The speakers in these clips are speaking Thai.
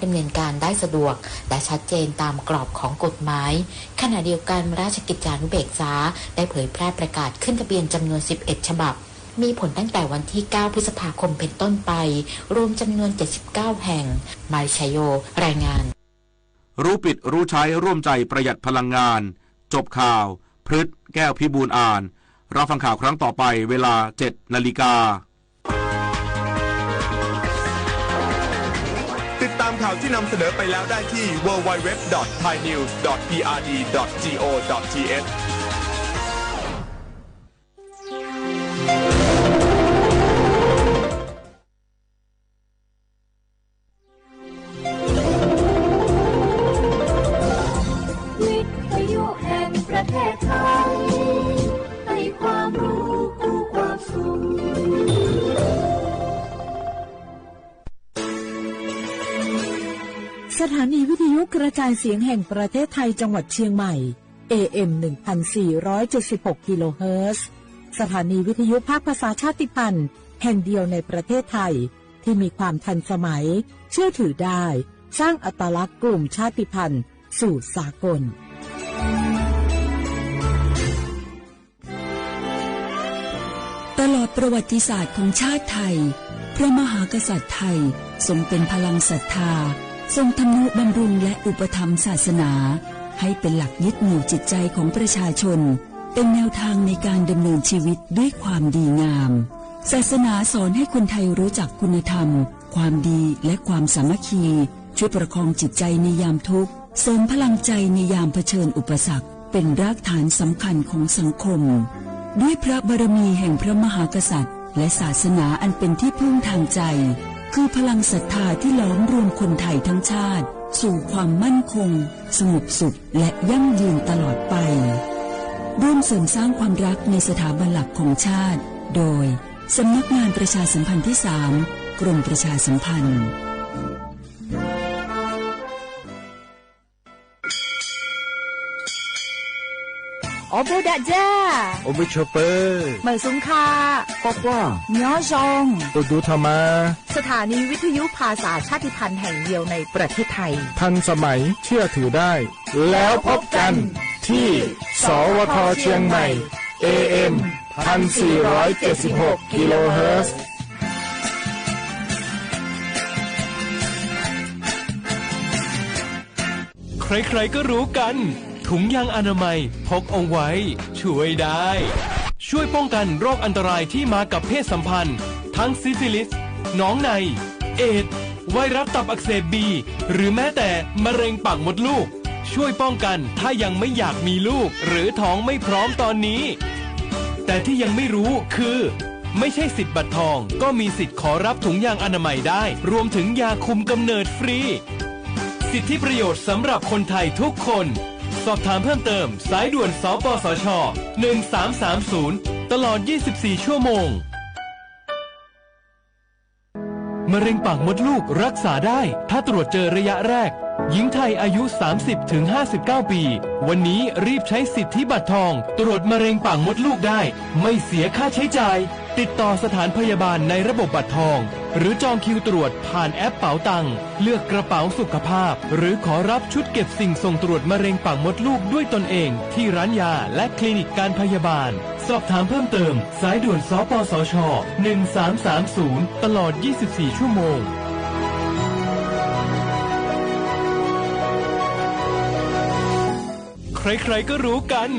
ดำเนินการได้สะดวกและชัดเจนตามกรอบของกฎหมายขณะเดียวกันราชกิจจานุเบกษาได้เผยแพร่ประกาศขึ้นทะเบียนจำนวน11ฉบับมีผลตั้งแต่วันที่9พฤษภาคมเป็นต้นไปรวมจำนวน79แห่งมายชัยโยรายงานรู้ปิดรู้ใช้ร่วมใจประหยัดพลังงานจบข่าวพฤษแก้วพิบูลอ่านรับฟังข่าวครั้งต่อไปเวลา 7 นาฬิกาติดตามข่าวที่นำเสนอไปแล้วได้ที่ www.thainews.prd.go.thสถานีวิทยุกระจายเสียงแห่งประเทศไทยจังหวัดเชียงใหม่ AM 1476 กิโลเฮิรตซ์สถานีวิทยุภาคภาษาชาติพันธุ์แห่งเดียวในประเทศไทยที่มีความทันสมัยเชื่อถือได้สร้างอัตลักษณ์กลุ่มชาติพันธุ์สู่สากลตลอดประวัติศาสตร์ของชาติไทยพระมหากษัตริย์ไทยทรงเป็นพลังศรัทธาทรงทำนุบำรุงและอุปถัมภ์ศาสนาให้เป็นหลักยึดเหนี่ยวจิตใจของประชาชนเป็นแนวทางในการดำเนินชีวิตด้วยความดีงามศาสนาสอนให้คนไทยรู้จักคุณธรรมความดีและความสามัคคีช่วยประคองจิตใจในยามทุกข์เสริมพลังใจในยามเผชิญอุปสรรคเป็นรากฐานสำคัญของสังคมด้วยพระบารมีแห่งพระมหากษัตริย์และศาสนาอันเป็นที่พึ่งทางใจคือพลังศรัทธาที่ล้อมรวมคนไทยทั้งชาติสู่ความมั่นคงสงบสุขและยั่งยืนตลอดไปร่วมเสริมสร้างความรักในสถาบันหลักของชาติโดยสำนักงานประชาสัมพันธ์ที่ 3 กรมประชาสัมพันธ์我不打架，我不求杯，ไม่สุนค่า画画，ย้อชง多读他吗？สถานีวิทยุภาษาชาติพันธุ์แห่งเดียวในประเทศไทยทันสมัยเชื่อถือได้แล้วพบกันที่สวทเชียงใหม่ AM 1476 กิโลเฮิรตซ์ใครๆก็รู้กันถุงยางอนามัยพกเอาไว้ช่วยได้ช่วยป้องกันโรคอันตรายที่มากับเพศสัมพันธ์ทั้งซิฟิลิสหนองในเอดส์ไวรัสตับอักเสบบีหรือแม้แต่มะเร็งปากมดลูกช่วยป้องกันถ้ายังไม่อยากมีลูกหรือท้องไม่พร้อมตอนนี้แต่ที่ยังไม่รู้คือไม่ใช่สิทธิ์บัตรทองก็มีสิทธิ์ขอรับถุงยางอนามัยได้รวมถึงยาคุมกำเนิดฟรีสิทธิประโยชน์สำหรับคนไทยทุกคนสอบถามเพิ่มเติมสายด่วนสปสช1330ตลอด24ชั่วโมงมะเร็งปากมดลูกรักษาได้ถ้าตรวจเจอระยะแรกหญิงไทยอายุ 30-59 ปีวันนี้รีบใช้สิทธิบัตรทองตรวจมะเร็งปากมดลูกได้ไม่เสียค่าใช้จ่ายติดต่อสถานพยาบาลในระบบบัตรทองหรือจองคิวตรวจผ่านแอปเป๋าตังค์เลือกกระเป๋าสุขภาพหรือขอรับชุดเก็บสิ่งส่งตรวจมะเร็งปากมดลูกด้วยตนเองที่ร้านยาและคลินิกการพยาบาลสอบถามเพิ่มเติมสายด่วนสปสช1330ตลอด24ชั่วโมงใครๆก็รู้กัน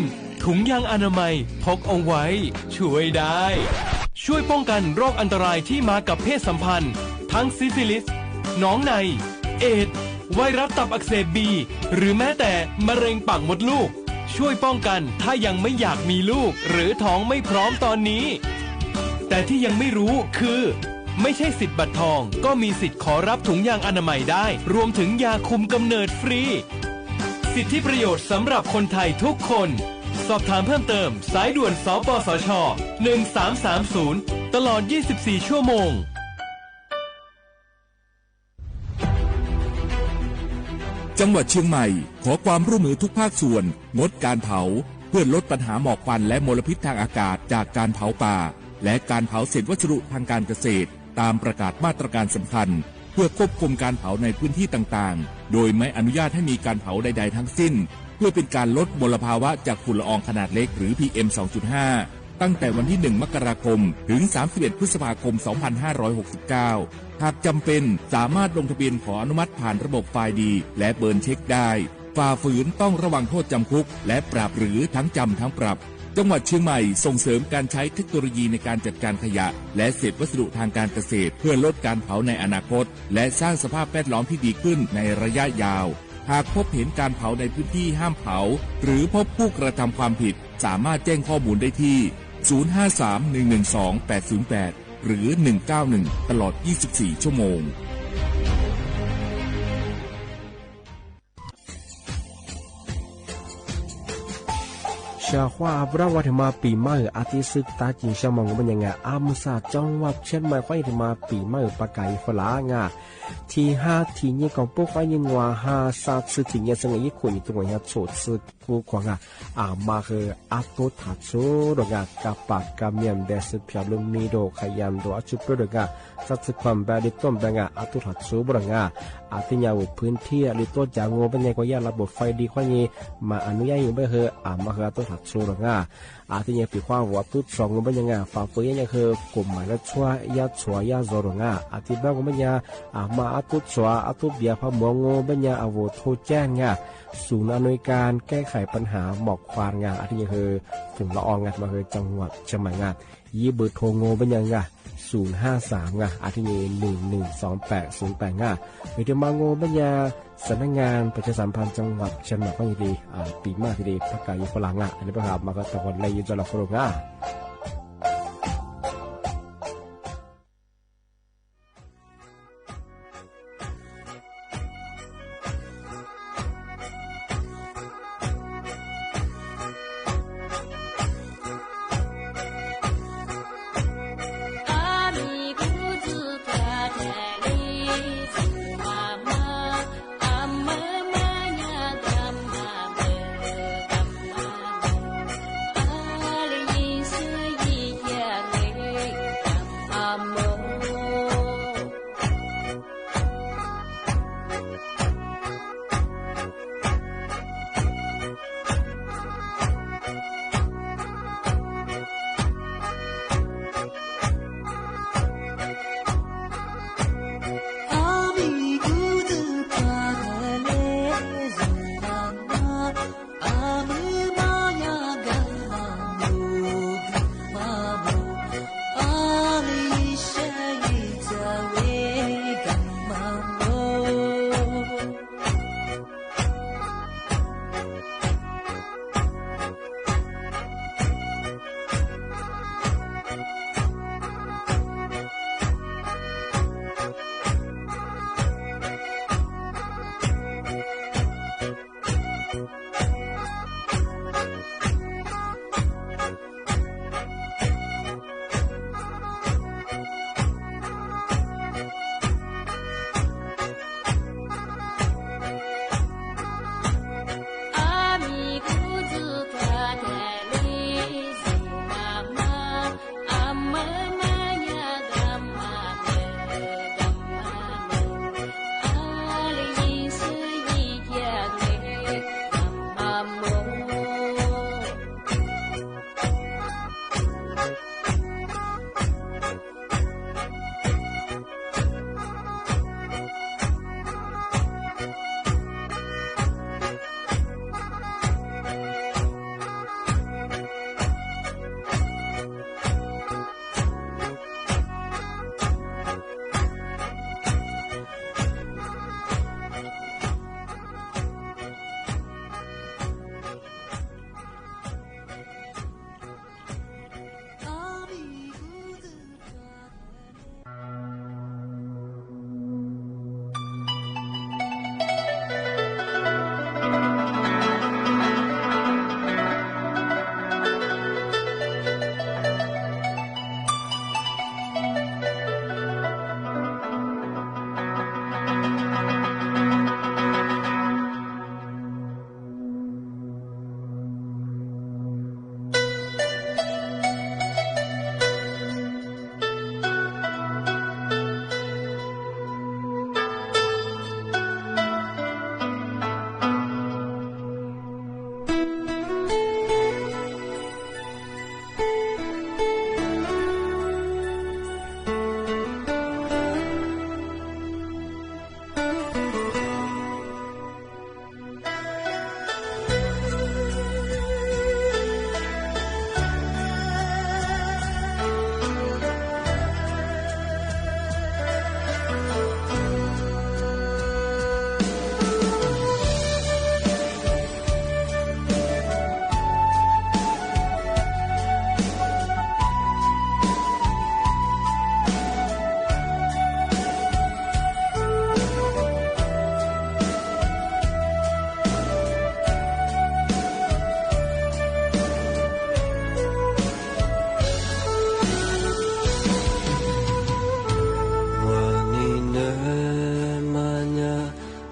ถุงยางอนามัยพกเอาไว้ช่วยได้ช่วยป้องกันโรคอันตรายที่มากับเพศสัมพันธ์ทั้งซิฟิลิสหนองในเอดส์ไวรัสตับอักเสบบีหรือแม้แต่มะเร็งปากมดลูกช่วยป้องกันถ้ายังไม่อยากมีลูกหรือท้องไม่พร้อมตอนนี้แต่ที่ยังไม่รู้คือไม่ใช่สิทธิ์บัตรทองก็มีสิทธิ์ขอรับถุงยางอนามัยได้รวมถึงยาคุมกำเนิดฟรีสิทธิประโยชน์สำหรับคนไทยทุกคนสอบถามเพิ่มเติมสายด่วนสปสช1330ตลอด24ชั่วโมงจังหวัดเชียงใหม่ขอความร่วมมือทุกภาคส่วนงดการเผาเพื่อลดปัญหาหมอกควันและมลพิษทางอากาศจากการเผาป่าและการเผาเศษวัสดุทางการเกษตรตามประกาศมาตรการสำคัญ พื่อควบคุมการเผาในพื้นที่ต่างๆโดยไม่อนุญาตให้มีการเผาใดๆทั้งสิ้นเพื่อเป็นการลดมลภาวะจากฝุ่นละอองขนาดเล็กหรือ PM 2.5 ตั้งแต่วันที่ 1 มกราคมถึง 31 พฤษภาคม 2569 หากจำเป็นสามารถลงทะเบียนขออนุมัติผ่านระบบไฟล์ดีและเบิร์นเช็คได้ฝ่าฝืนต้องระวังโทษจำคุกและปรับหรือทั้งจำทั้งปรับจังหวัดเชียงใหม่ส่งเสริมการใช้เทคโนโลยีในการจัดการขยะและเศษวัสดุทางการเกษตรเพื่อลดการเผาในอนาคตและสร้างสภาพแวดล้อมที่ดีขึ้นในระยะยาวหากพบเห็นการเผาในพื้นที่ห้ามเผาหรือพบผู้กระทำความผิดสามารถแจ้งข้อมูลได้ที่ 053-112-808 หรือ 191 ตลอด 24 ชั่วโมงชาว่าพระวัฒมาปีใหม่อาทิตย์ศึกตาจิงชามองเป็นยังไงอามุสาจังหวัดเชียงใหม่ควายมาปีใหม่ปากไก่ฝรั่งที่5ที่นี่ของพวกควายยังว่า5 3สึกที่เนี่ยสงฆ์ยี่ขุนตัวเนี่ยโฉดสึกผู้กว่ามาคืออาตุทัดโซดอกกับปากกับเมียมเดสพิอาลุมีโดขยันโดอาชุบดอกสัตว์ความแบบดิต้มแบงอาตุทัดโซบรังอาทิยาวพื้นที่ลิโตจางโง่เป็นยังก็ยาระบบไฟดีควายมาอนุญาตยังไม่เหรอมาคืออาตุทัดโซดอกอาทิยังปีความว่าตุสองเป็นยังฝ่าฝืนยังคือกลุ่มหมายละชัวยาชัวยาโซดอกอาทิบ้างก็เป็นยังมาอาตุชัวอาตุเบียพมองโง่เป็นยังอาวุธโทแจ้งศูนย์อำนวยการแก้ไขปัญหาหมอกควันอาทิยังคือฝุ่นละอองมาคือจังหวัดเชียงใหม่ยี่เบอร์โทรโง่เป็นยัง053อาทิยัง112808วิธีมาโง่เป็นยังสำนักงานประชาสัมพันธ์จังหวัดเชียงใหม่ก็ดีปีมากทีเดียวประกาศฝรั่งอันนี้ประกาศมาก็ตะวันเลยจะหลับฝรั่ง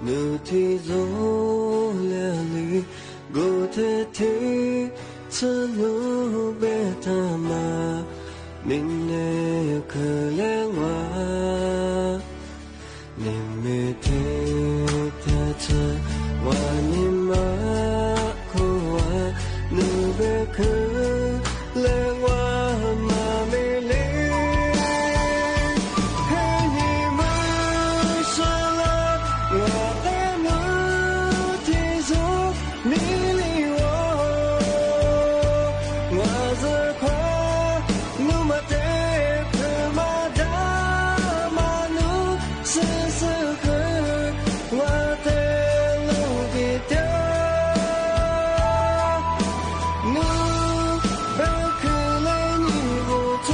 努提走了你古特提曾努贝塔玛明内可怜我你没听他这我你妈苦我努贝可怜我妈没理嘿你们说了我的努提走迷离我这块努马得可马达马努是适合我的路比掉努不可能你不做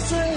是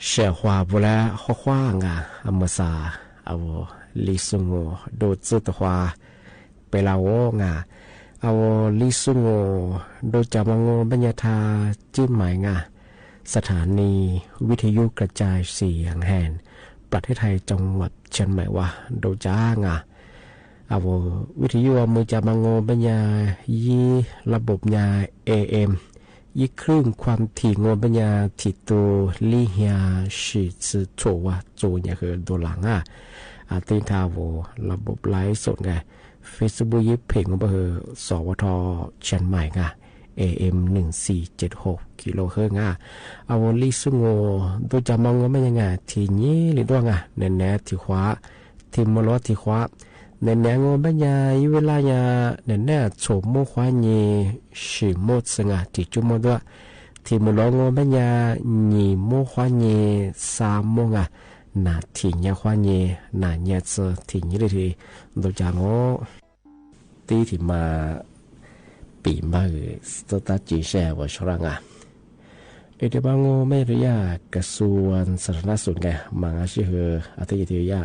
เสียหัวบุแล้วขว้างอ่ะอเมซาเอาลิซุงโอโดจุตหัวเปลาโองอ่ะเอาลิซุงโอโดจามงโอบัญญาธาจิ้มหมายงาสถานีวิทยุกระจายเสียงแห่งประเทศไทยจังหวัดเชียงใหม่ว่าโดจ้างาเอาวิทยุมือจามงโอบัญญายีระบบยา AM ยี่ครึ่งความถี่งบัญญาที่ตัวลี่เฮียสิจะโชว่าโจเนี่ยคือตัวหลังตินทาวระบบไลฟ์สดไง Facebook ยิบเพลงของเบอร์สวทเชียงใหม่ไง AM 1476กิโลเฮิรตซ์เอาลิซุงโอตัวจำมองว่าไม่ยังไงทีนี้หรือว่าไงแน่ๆที่ขวาที่มลที่ขวาในแนงงบัญญาเวลาญาในแนโฉมโมควานีชิโมสงาที่จุโมด้วยที่มุลงบัญญาญีโมควานีสามโมงนาทีญาควานีนาญาเจทีนี้เลยทีโดยจางโอตีที่มาปีมาสตาจีแชร์ว่าชรังเอเดบังโอไม่ระยะกระทรวงสาธารณสุขไงมังอาชีพอัตยติยา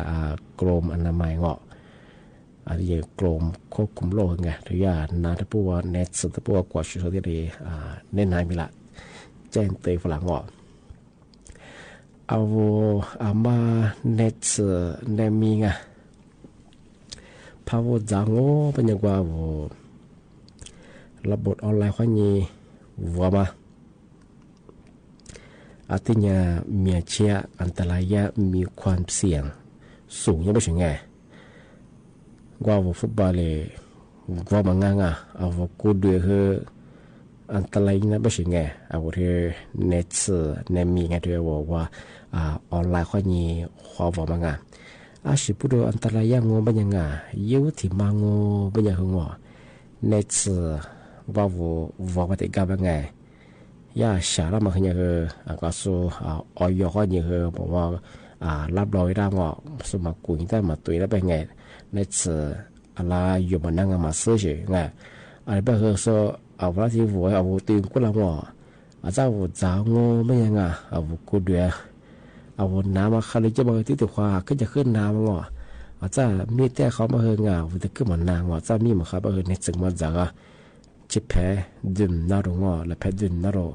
กรมอนามัยเงาะอันนี้กรมควบคุมโรคไงหรือยานาทปัวเน็ตสุดปัวกว่าชุดที่ดีเน้นนายมีละแจ้งเตยฝรั่งอ่ะเอามาเน็ตเนมีไงพาวจางโง่เป็นยังว่าระบบออนไลน์ข้อนี้วัวมาอาทิตย์นี้มีเชื้ออันตรายมีความเสี่ยงสูงยังไม่ถึงไงว่าฟุตบอลเลยว่าบางงานเอากูดูคืออันตรายนะไม่ใช่ไงเอาที่เน็ตเนมีไงที่ว่าออนไลน์ข้อนี้ข้อว่าบางงานสิพูดอันตรายยังงบางอย่างยิ่งที่มังงบางอย่างหัวเน็ตว่าปฏิกรรมบางไงย่าชาละมันคือก็สู้ออยข้อนี้คือบอกว่ารับรองได้ว่าสมัครกุยได้มาตุยได้เป็นไงในอะไรอยู่บนนั่งมาซื้อเฉยไงอะไรแบบคือ说เอาว่าที่วัวเอาตื่นกูละว่าอาจจะวัวจ้างงูไม่ยังเอากูเดือเอาน้ำมาคาริจะมาที่ตัวขวาก็จะขึ้นน้ำว่าอาจจะมีแต่เขามาเฮงวัวจะขึ้นมานางว่าจะมีมาเขามาเฮในจึงมาจากจิแพ้ดื่มน่ารงว่าและแพ้ดื่มน่ารง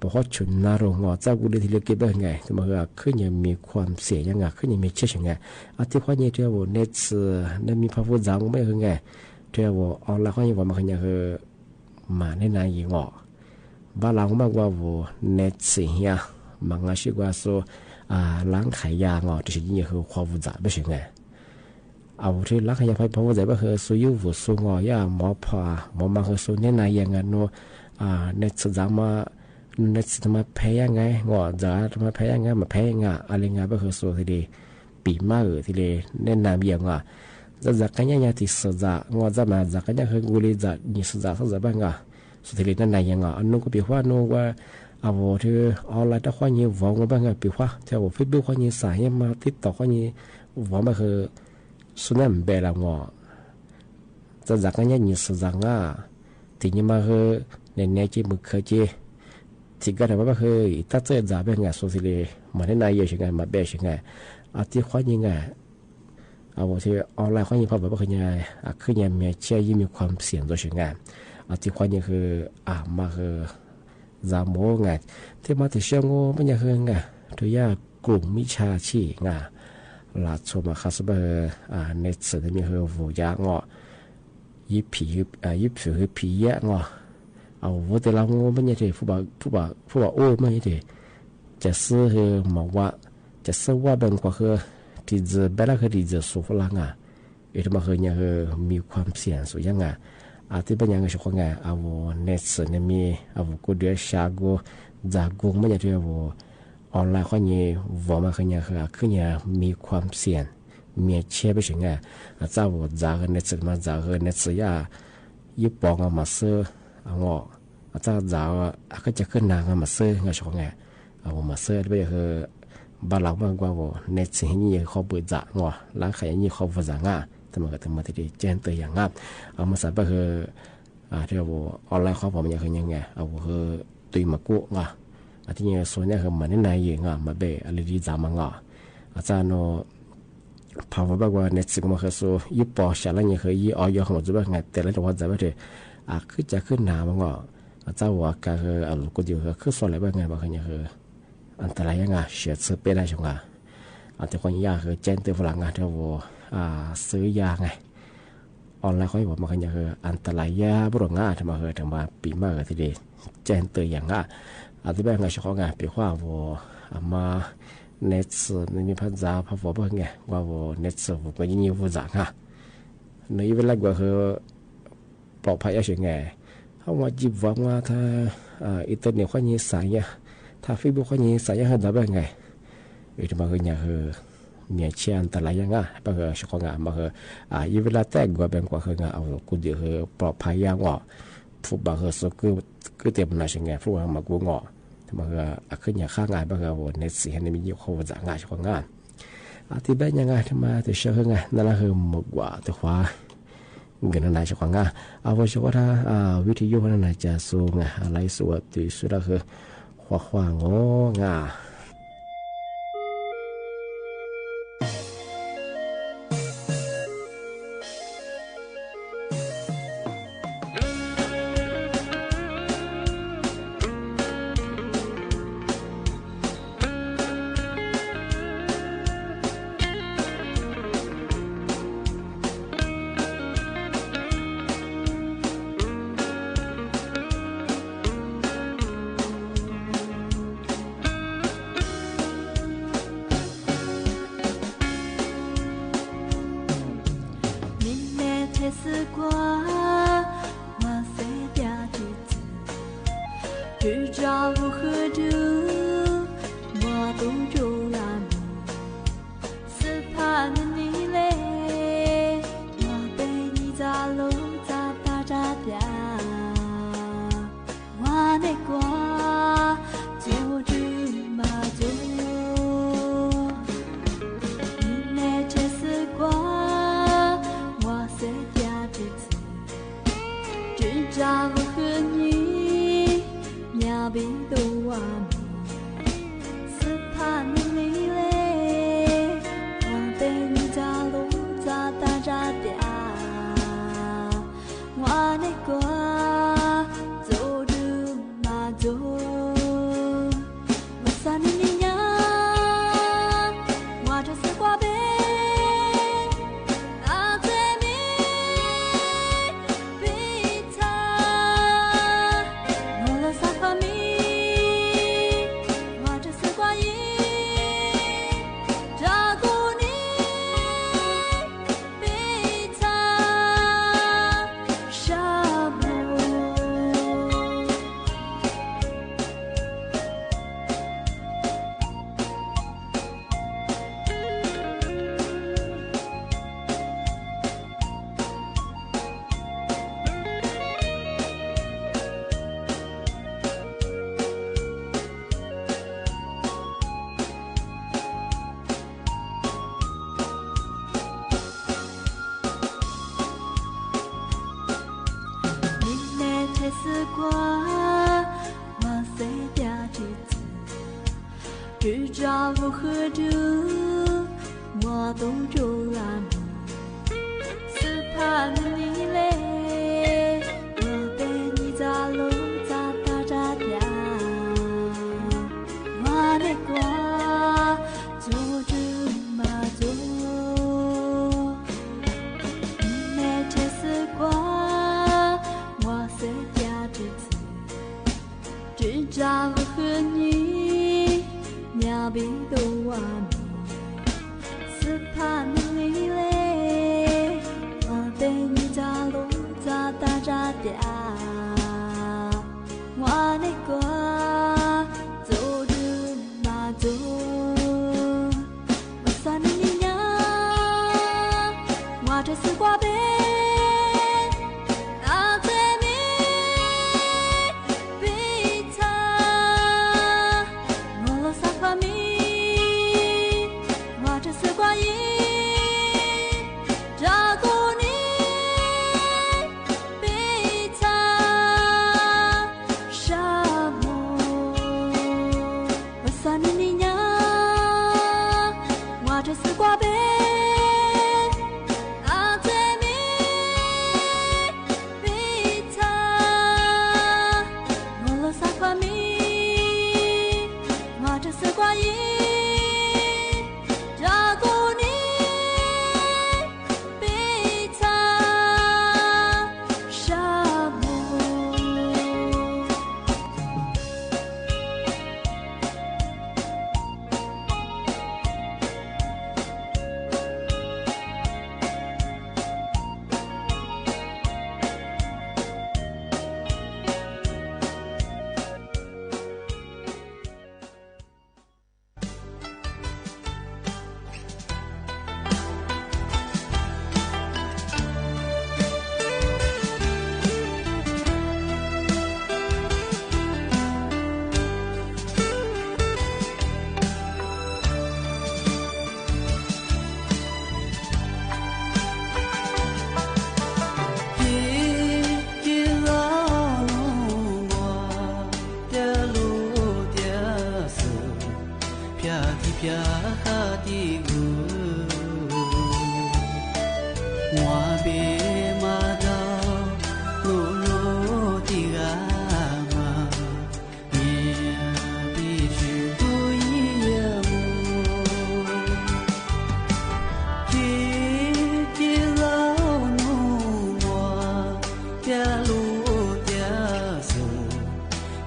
พอเขาฉุนน่ารงว่าเจ้ากูได้ที่เลือกเก็บได้ไงแต่มาขึ้นยังมีความเสียยังขึ้นยังมีเชื่อยังไงอาทิตย์ข้อนี้เท่าว่าเน็ตนั้นมีพระพุทธเจ้าไม่คือไงเท่าว่าออนไลน์ข้อนี้ว่ามันคือยังคือมาในนายยิงอ่ะบ้านเรามากกว่าว่าเน็ตเสียมันก็ชื่อว่าဆိုล้างขายยาอ่ะที่ยิ่งคือความฟุ่นจ่าไม่ใช่ไงเอาที่ล้างขายยาไปพระพุทธเจ้าก็คือสุยุวุสุงอ่ะย่าหมอพาหมอมาคือสุในนายยังไงโน่เน็ตสุดามาเน็ตทำไมแพ้ยังไงงอจะทำไมแพ้ยังไงมาแพ้ยังไงอะไรเงี้ยก็คือส่วนที่ดีปีมากที่ดีเน้นนามอย่างว่าจะจากกันยังที่สุดจะงอจะมาจากกันยังคือกุลีจะนี่สุดจะสุดจะบ้างอ่ะสุดที่ดีนั่นนายยังอ่ะอันนู้นก็ปีว่านู้นว่าเอาที่ออนไลน์ถ้าข้อนี้วางก็บ้างอ่ะปีว่าที่ว่าเฟซบุ๊กข้อนี้สายมาติดต่อข้อนี้วางมาคือสุนัขเบลล์งอจะจากกันยังนี่สุดจะง่ะที่นี่มาคือในนี้จีมุขจีที่ก็ได้ว่าคือถ้าเจอจ่าเป็นไงสุดที่เลยมาในนายยังไงมาเบสยังไงอาทิตย์ข้อนี้ไงเอาที่ออนไลน์ข้อนี้พอแบบว่าคือไงคือยังมีเชื่อยิ่งมีความเสี่ยงตัวยังไงอาทิตย์ข้อนี้คือมาคือจามโง่ไงที่มาถึงเชื่อโง่ไม่ยังคือไงตัวยากลุ่มมิชาชีไงหลักชมคาสเบอร์ในสื่อที่มีคือผู้ยากงอยิบผีคือผีแย่งอเอาว่าแต่เราโง่ไม่ยังที่ผู้บ่าวโอ้ไม่ยังที่จะซื้อคือหมอว่าจะซื้อว่าเป็นกว่าคือที่จะแบบนั้นคือที่จะสู้ฝรั่งที่มาคือยังคือมีความเสี่ยงสูงยังที่เป็นยังไงชุกงเอาเน็ตเนี่ยมีเอากูเดือดชาโกจากุงไม่ยังที่เอาออนไลน์ข้อนี้ว่ามาคือยังคือยังมีความเสี่ยงมีเชื่อไปถึงเจ้าจากเน็ตมาจากเน็ตญี่ปุ่นมาซื้อเจ้าจากก็จะขึ้นนางมาซื้อไงชุกงเอามาซื้อไปคือบ้านเรามากกว่าเน็ตสิ่งนี้เขาเปิดจากร้านขายนี้เขาฝรั่งทำไมก็ทำมาที่เจนตัวอย่างเอามาใส่ไปคือที่เราออนไลน์เขาบอกมันยังคือยังไงเอาคือตุยมากู้ ที่เนี่ยส่วนเนี่ยคือมันในยังอ่ะมาเบะอะไรดีจามังอ่ะอาจารย์โนพาวบอกว่าเนี่ยสิ่งมันคือส่วนยี่ปอชาลันยังคือยี่ออยของมันจะเป็นไงแต่ละตัวจะเป็นคือจะขึ้นหนามังอ่ะอาจารย์ว่าการคือลูกเดียวคือส่วนอะไรเป็นไงบ้างเนี่ยคืออันตรายยังไงเสียซื้อเป็นได้ช่วงอ่ะอันที่คนยากคือเจนตัวฝรั่งอ่ะที่ว่าซื้อยาไงออนไลน์เขาบอกมันคืออันตรายยาบุรุษง่ะทำมาคือทำมาปีมากทีเดียวเจนตัวอย่างอ่ะอันที่เป็นไงช่วงอ่ะปีว่าว่ามาเน็ตส์มีภาษาพอบอกไงว่าเน็ตส์ก็ยิ่งยิ่ง複雜อ่ะในเวลาก็คือปลอดภัยอย่างไงเขาว่าจีบว่าถ้าอินเทอร์เน็ตเขายิ่งสายอ่ะถ้าเฟซบุ๊กเขายิ่งสายเขาได้เป็นไงที่มาคือเนี่ยคือเนี่ยเชื่ออันตรายยังไงบางช่วงอ่ะมาคือเวลาแต่งก็เป็นกว่าคือเอากูเดี๋ยวคือปลอดภัยยังอ่ะผู้บางคือคือเต็มหน้าอย่างไงผู้บางมากูงอทำไมก็ขึ้นอย่างข้างงานบางก็ในสิ่งนี้มีอยู่เขาจะง่ายช่วงงานที่เป็นยังไงทำไมถึงเชื่อไงนั่นแหละคือหมดกว่าตัวขวาเงินอะไรช่วงงานเอาไว้ช่วงถ้าวิทยุนั่นจะสูงอะไรสวดที่สุดก็คือขวางงา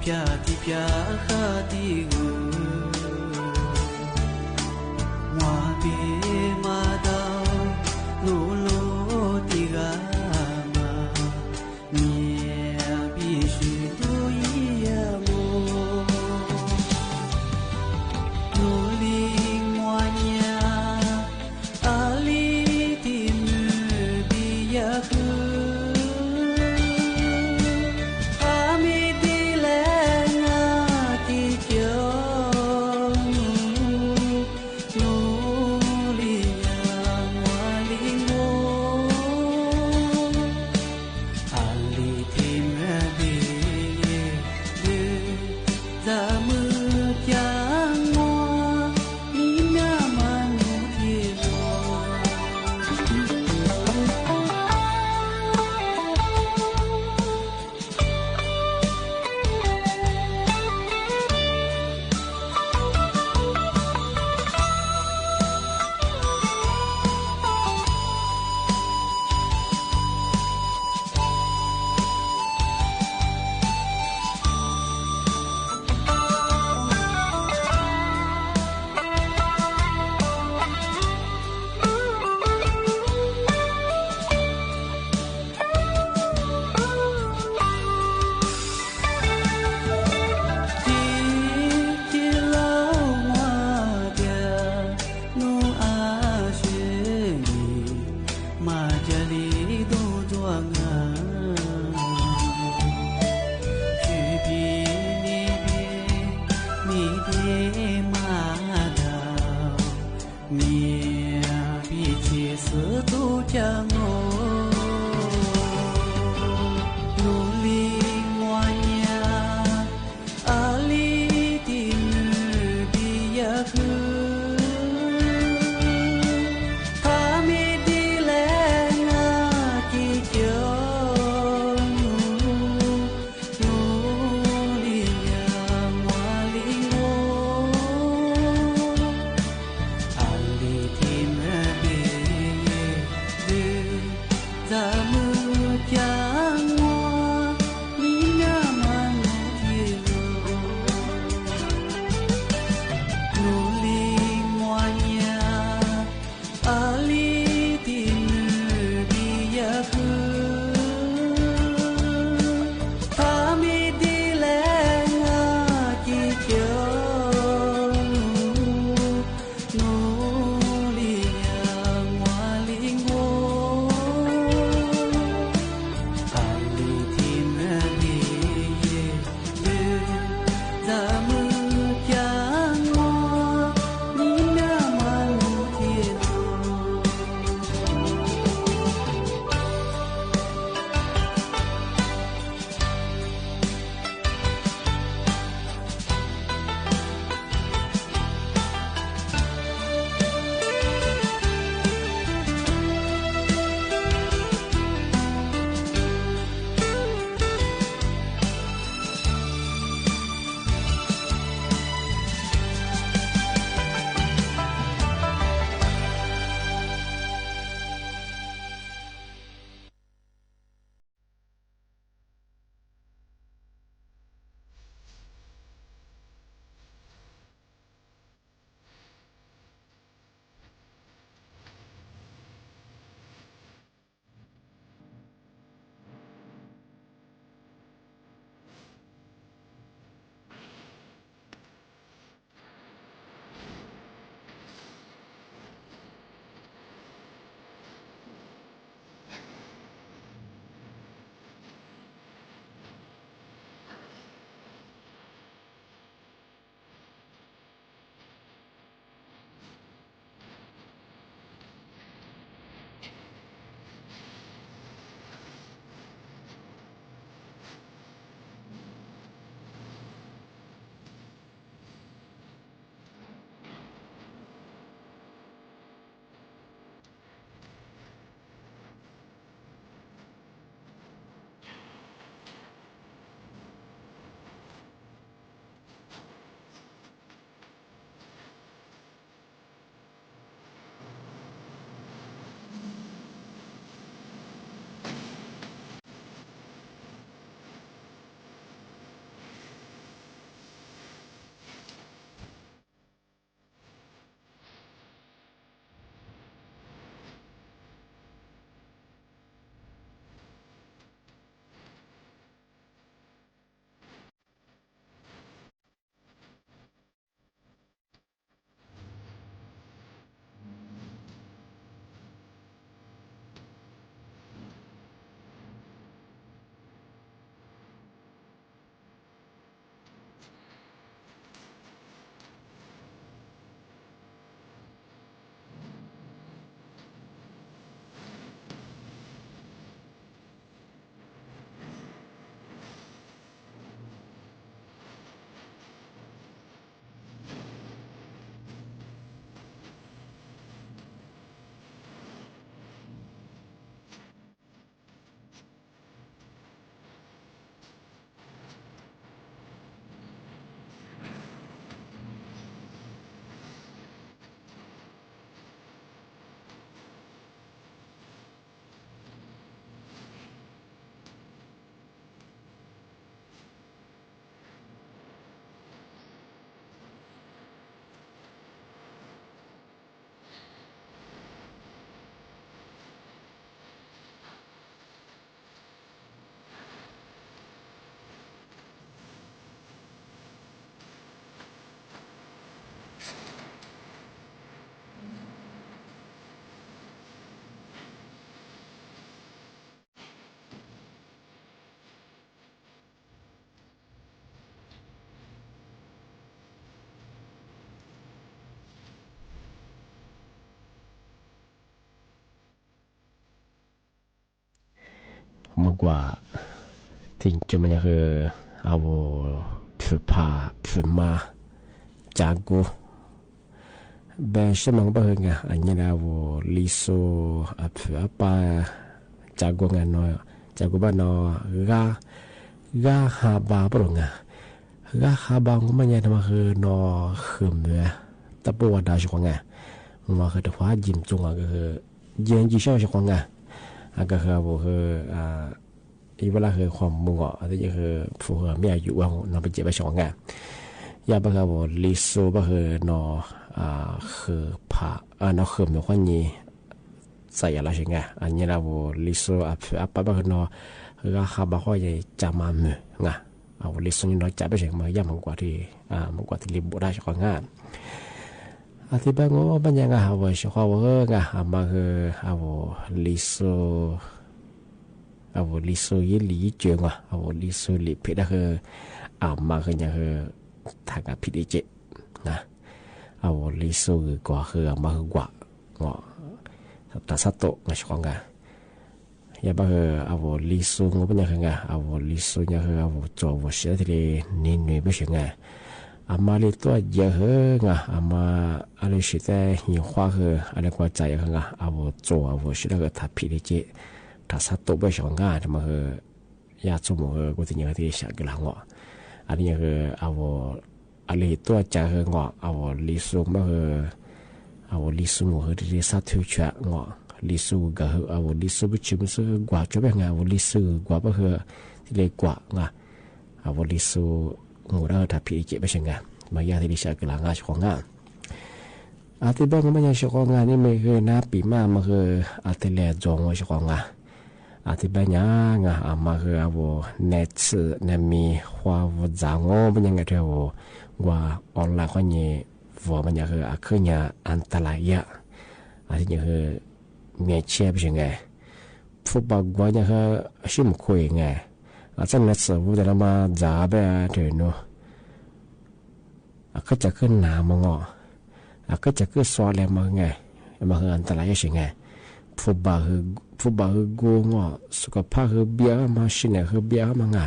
Hãy subscribe มากกว่าทิ้งจนมันคือเอาผืนผ้าผืนมาจากกูแบบสมังบ้างไงอันนี้เราลิโซผืนผ้าจากกูไงน้อยจากกูบ้านน้อยกาหาบาปลงไงกาหาบางก็มันยังทำมาคือนอขึ้นเลยแต่ปวดได้ช่วงไงมาคือตัวยิ้มจงก็คือเย็นจีช่วยช่วงไงก็คือว่าคืออีเวลาคือความมุ่งอ่ะแต่ยังคือผู้มีอายุว่านอไปเจ็บไปช่วงไงยาบคือว่าลิโซบคือนอคือผ่านอขึ้นแบบว่านี้ใส่อะไรใช่ไงอันนี้เราลิโซปะคือนอก็ขับเขาจะจำมาเมื่อไงเอาลิสต์นี้น้อยจับไปเฉยมาย่ำมันกว่าที่ริบได้ช่วงงานอธิบายว่าเป็นยังไงเอาช่วงว่าไงมาคือเอาลิสต์ยี่หลีเจียงอ่ะเอาลิสต์ลิพิดคือมาคือยังคือทางพิธีเจนะเอาลิสต์กว่าคือมาคือกว่าแต่สัตโตไงช่วงงานยาบ้าเอาลิซูงเป็นยังไงเอาลิซูยังคือเอาจอบเสียทีเลยนี่หนุ่ยไม่ใช่ไงมาลิตัวเยอะเหรอมาอะไรสิแต่หิวข้าวคืออะไรกว่าใจเหรอเอาจอบเสียก็ทับพิธีเจถ้าสัตว์ตัวไม่ใช่งานแต่มาคือยาสมุนกูจะยังที่ฉันกำลังอ่ะอันนี้คือเอาอะไรตัวใจเหรอเอาลิซูงมาคือเอาลิซูงคือที่สัตว์ที่เชื่องอ่ะลิสูก็คือเอาลิสูบุชิมสูกว่าจะเป็นไงเอาลิสูกว่าก็คือที่เล็กกว่าไงเอาลิสูงูเราถ้าพี่เจ็บไม่ใช่ไงมายาที่ดิฉันกำลังงานช่วงงานอาทิตย์บ้างก็ไม่ใช่ช่วงงานนี่ไม่คือน้าปีมามาคืออาทิตย์แรกจงไว้ช่วงงานอาทิตย์บ้างยังมาคือเอาเน็ตส์เนี่ยมีความวุ่นวายเป็นยังไงเท่าว่าออนไลน์คนนี้ว่ามันยังคือขึ้นเนี่ยอันตรายเยอะอาทิตย์ยังคือเมียเชี่ยไปยังไงฟุตบอลก็ยังคือชิมคุยไงจังเลยสวุฒิเรามาจ่าไปเถอะเนาะก็จะขึ้นหนามังอ่ะก็จะขึ้นสวอลมังไงมันคืออันตรายยังไงฟุตบอลคือกูงอสุขภาพคือเบี้ยมาชินคือเบี้ยมังอ่ะ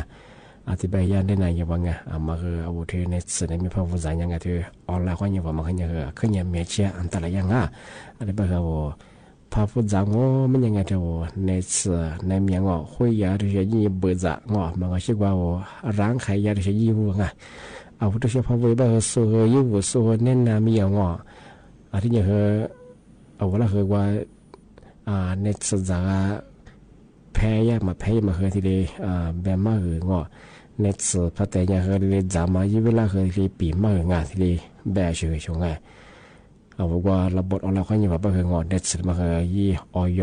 อธิบายยันได้ไหนยังว่าไงมาคืออาวุธในสื่อในมีภาพวุ่นวายยังไงที่ออนไลน์ก็ยังว่ามันคือขึ้นยังเมียเชี่ยอันตรายยังอ่ะอธิบายคือภาพจางมันยังไงเท่าในสื่อในเมียงอ่ะคุยยาที่จะยี่เบิดจ่างอมันก็ชื่อว่าร้างขายยาที่จะยี่วัวไงเอาที่จะพาไปบ้านสู้ยี่วัวสู้เน้นนามีอย่างอ่ะที่ยังเอาละคือว่าในสื่อจางแพ้ยามาแพ้มาคือที่เลยแบบมาคืองอในสื่อพัฒนาคือเลยจามายี่เวลาคือที่ปีมาคืองานที่เลยแบบเฉยๆชงไงเอาว่าระบบออนไลน์เขาอย่างว่าคืองอเน็ตส์มาคือยี่ออย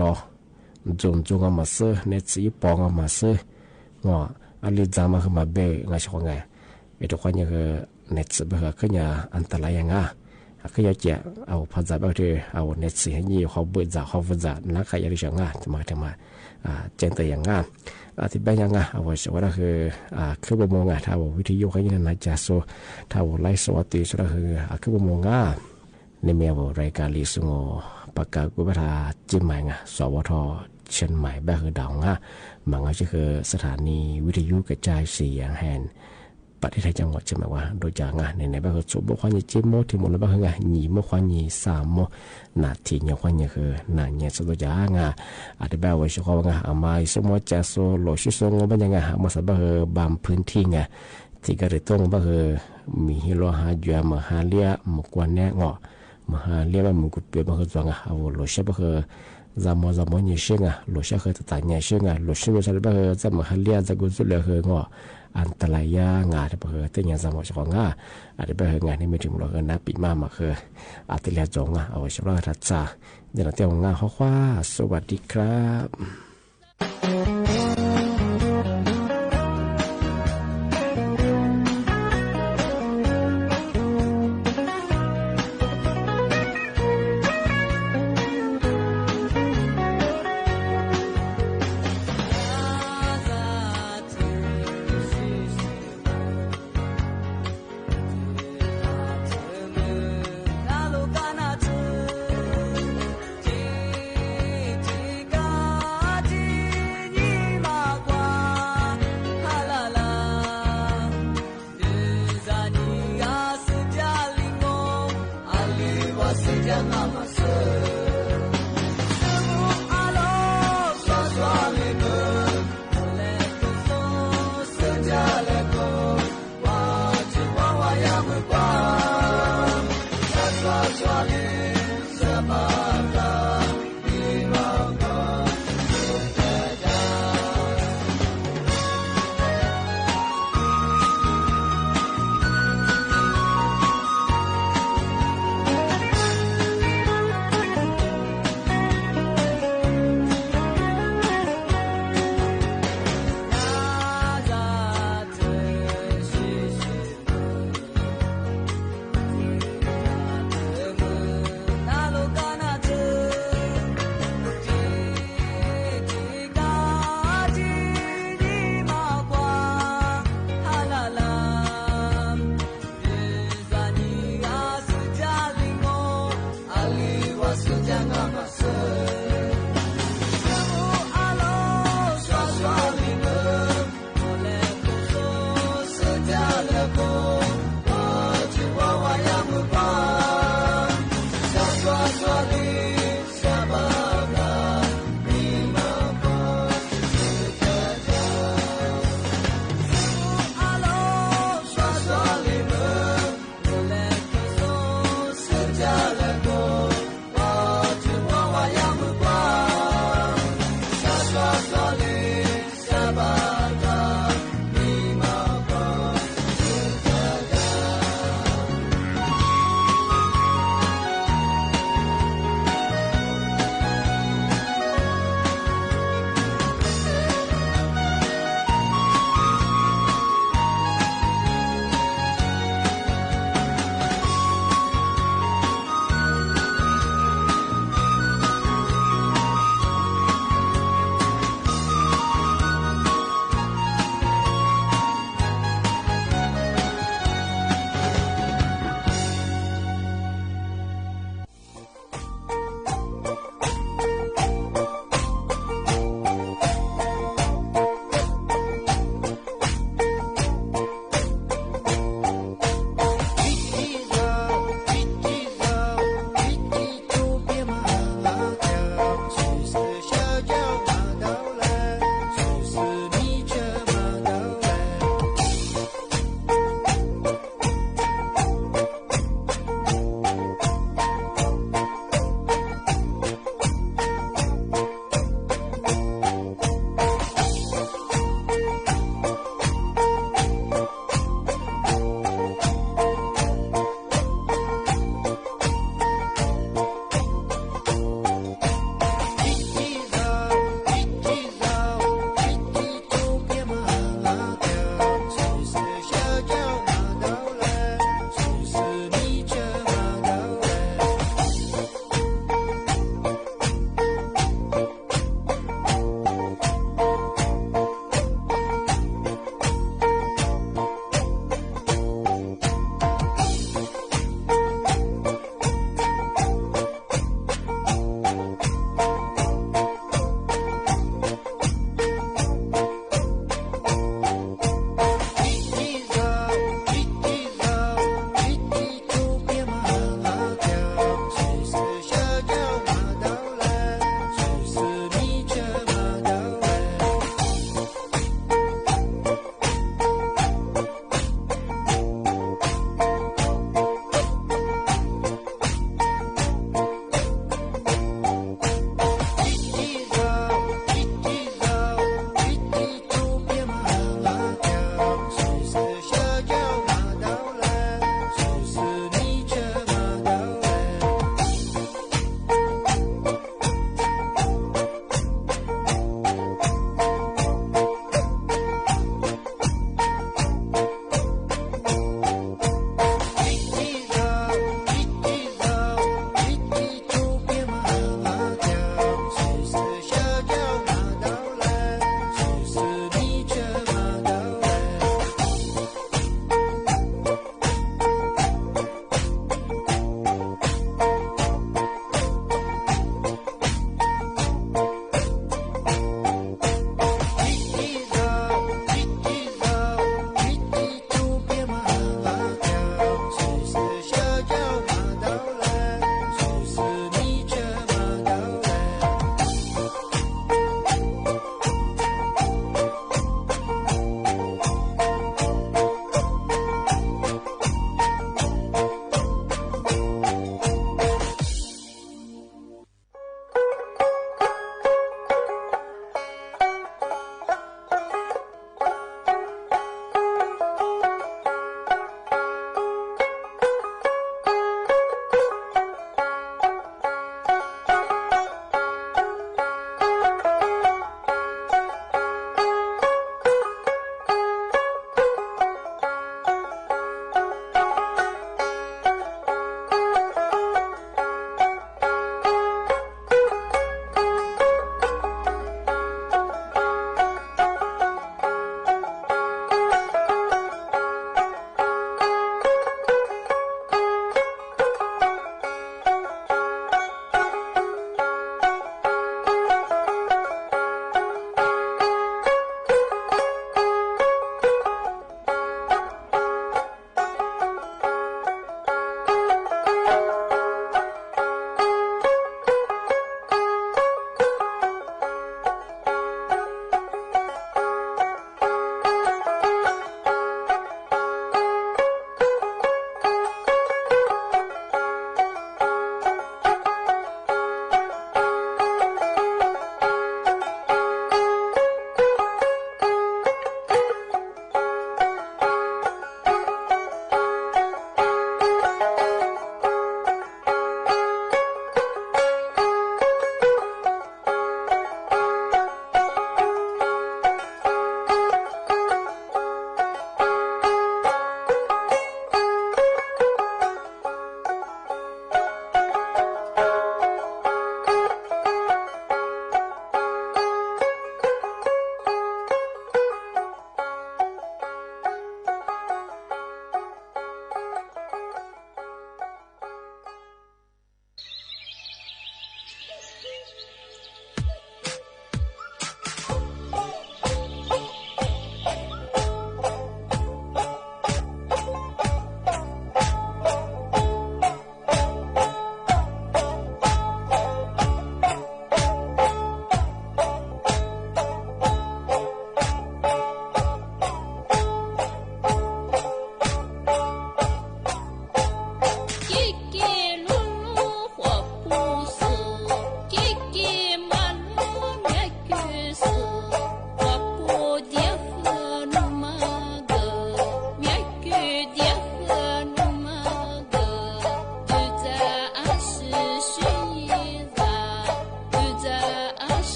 จงมาซื้อเน็ตส์ยี่ปองมาซื้องออะไรจามาคือมาเบะงาชงไงไอ้ทุกคนอย่างคือเน็ตส์มาคือขึ้นอย่างอันตรายอย่างอ่ะก็อยากจะเอาภาษาแบบที่เอาเน็ตส์ให้ยี่เขาเบิดจ่าเขาฟุ้งจ่านักขายอะไรอย่างอ่ะจะมาเจนตัวอย่างอ่ะที่เป็นยังไงเอาไว้สวัสดีคือบ่มองอ่ะถ้าว่าวิทยุเขาอย่างนั้นจะโซถ้าว่าไลฟ์สวัสดีสุดคือบ่มองอ่ะในเมื่อรายการลิสงประกาศกุบทาจิ้มใหม่ไงสวทเชียงใหม่แบบคือดาวงะมันก็คือสถานีวิทยุกระจายเสียงแห่งประเทศไทยจังหวัดเชียงใหม่ว่าโดยจากงานในแบบคือจุบความยิ่งจิ้มโมที่หมดแล้วแบบคือไงหนีโมความยิ่งสามโมนาทีเนี่ยความยิ่งคือนาเนี่ยสุดยอดงะอาจจะแบบว่าช่วงงะอามาสมมติจะโซโลชิโซงเป็นยังไงมาสับแบบคือบางพื้นที่ไงที่กระตุ้งแบบคือมีฮิโรฮาจัวมหาเลียมกวนแน่งอมหาเลียบมุกุเปียบคือจังเอาโลเชบคือจามเนี่ยเชื่องโลเชคือตัดเนี่ยเชื่องโลเชคือแบบคือจามหาเลียจะกุจุเลยคืองออันตรายงาแบบคือที่ยังจามช่องอาจจะแบบคืองานที่ไม่ถึงเราคือนับปีมาคืออาทิตย์ละจงเอาเฉพาะทัศน์เดี๋ยวเราเที่ยวงานข้อว่าสวัสดีครับ เ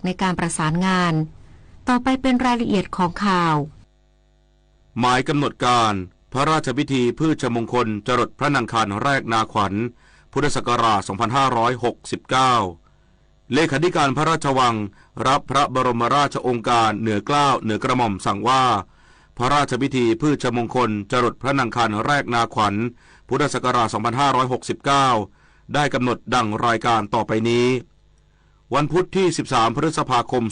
ในการประสานงานต่อไปเป็นรายละเอียดของข่าวหมายกำหนดการพระราชพิธีพืชมงคลจรดพระนางคันแรกนาขวัญพุทธศักราช 2569 เลขาธิการพระราชวังรับพระบรมราชโองการเหนือเกล้าเหนือกระหม่อมสั่งว่าพระราชพิธีพืชมงคลจรดพระนางคันแรกนาขวัญพุทธศักราช 2569 ได้กำหนดดังรายการต่อไปนี้วันพุธที่ 13 พฤษภาคม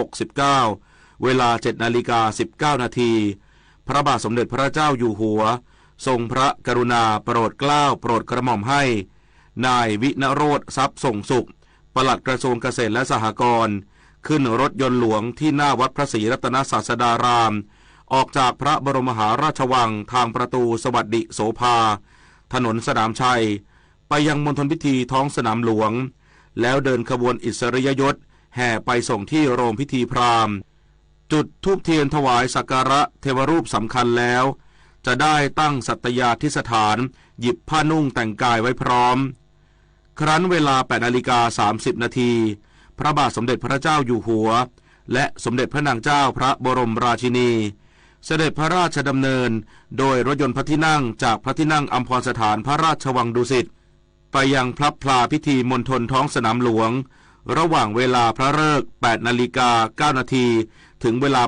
2569 เวลา 7:19 นาทีพระบาทสมเด็จพระเจ้าอยู่หัวทรงพระกรุณาโปรดเกล้าโปรดกระหม่อมให้นายวิณโรจน์ทรัพย์ส่งสุขปลัดกระทรวงเกษตรและสหกรณ์ขึ้นรถยนต์หลวงที่หน้าวัดพระศรีรัตนศาสดารามออกจากพระบรมมหาราชวังทางประตูสวัสดิโสภาถนนสนามชัยไปยังมณฑลพิธีท้องสนามหลวงแล้วเดินขบวนอิสริยยศแห่ไปส่งที่โรงพิธีพราหมณ์จุดธูปเทียนถวายสักการะเทวรูปสำคัญแล้วจะได้ตั้งสัตยาธิสถานหยิบผ้านุ่งแต่งกายไว้พร้อมครั้นเวลา 8:30 นาทีพระบาทสมเด็จพระเจ้าอยู่หัวและสมเด็จพระนางเจ้าพระบรมราชินีเสด็จพระราชดำเนินโดยรถยนต์พระที่นั่งจากพระที่นั่งอัมพรสถานพระราชวังดุสิตไปยังพลับพลาพิธีมณฑลท้องสนามหลวงระหว่างเวลาพระฤกษ์ 8:09 นาทีถึงเวลา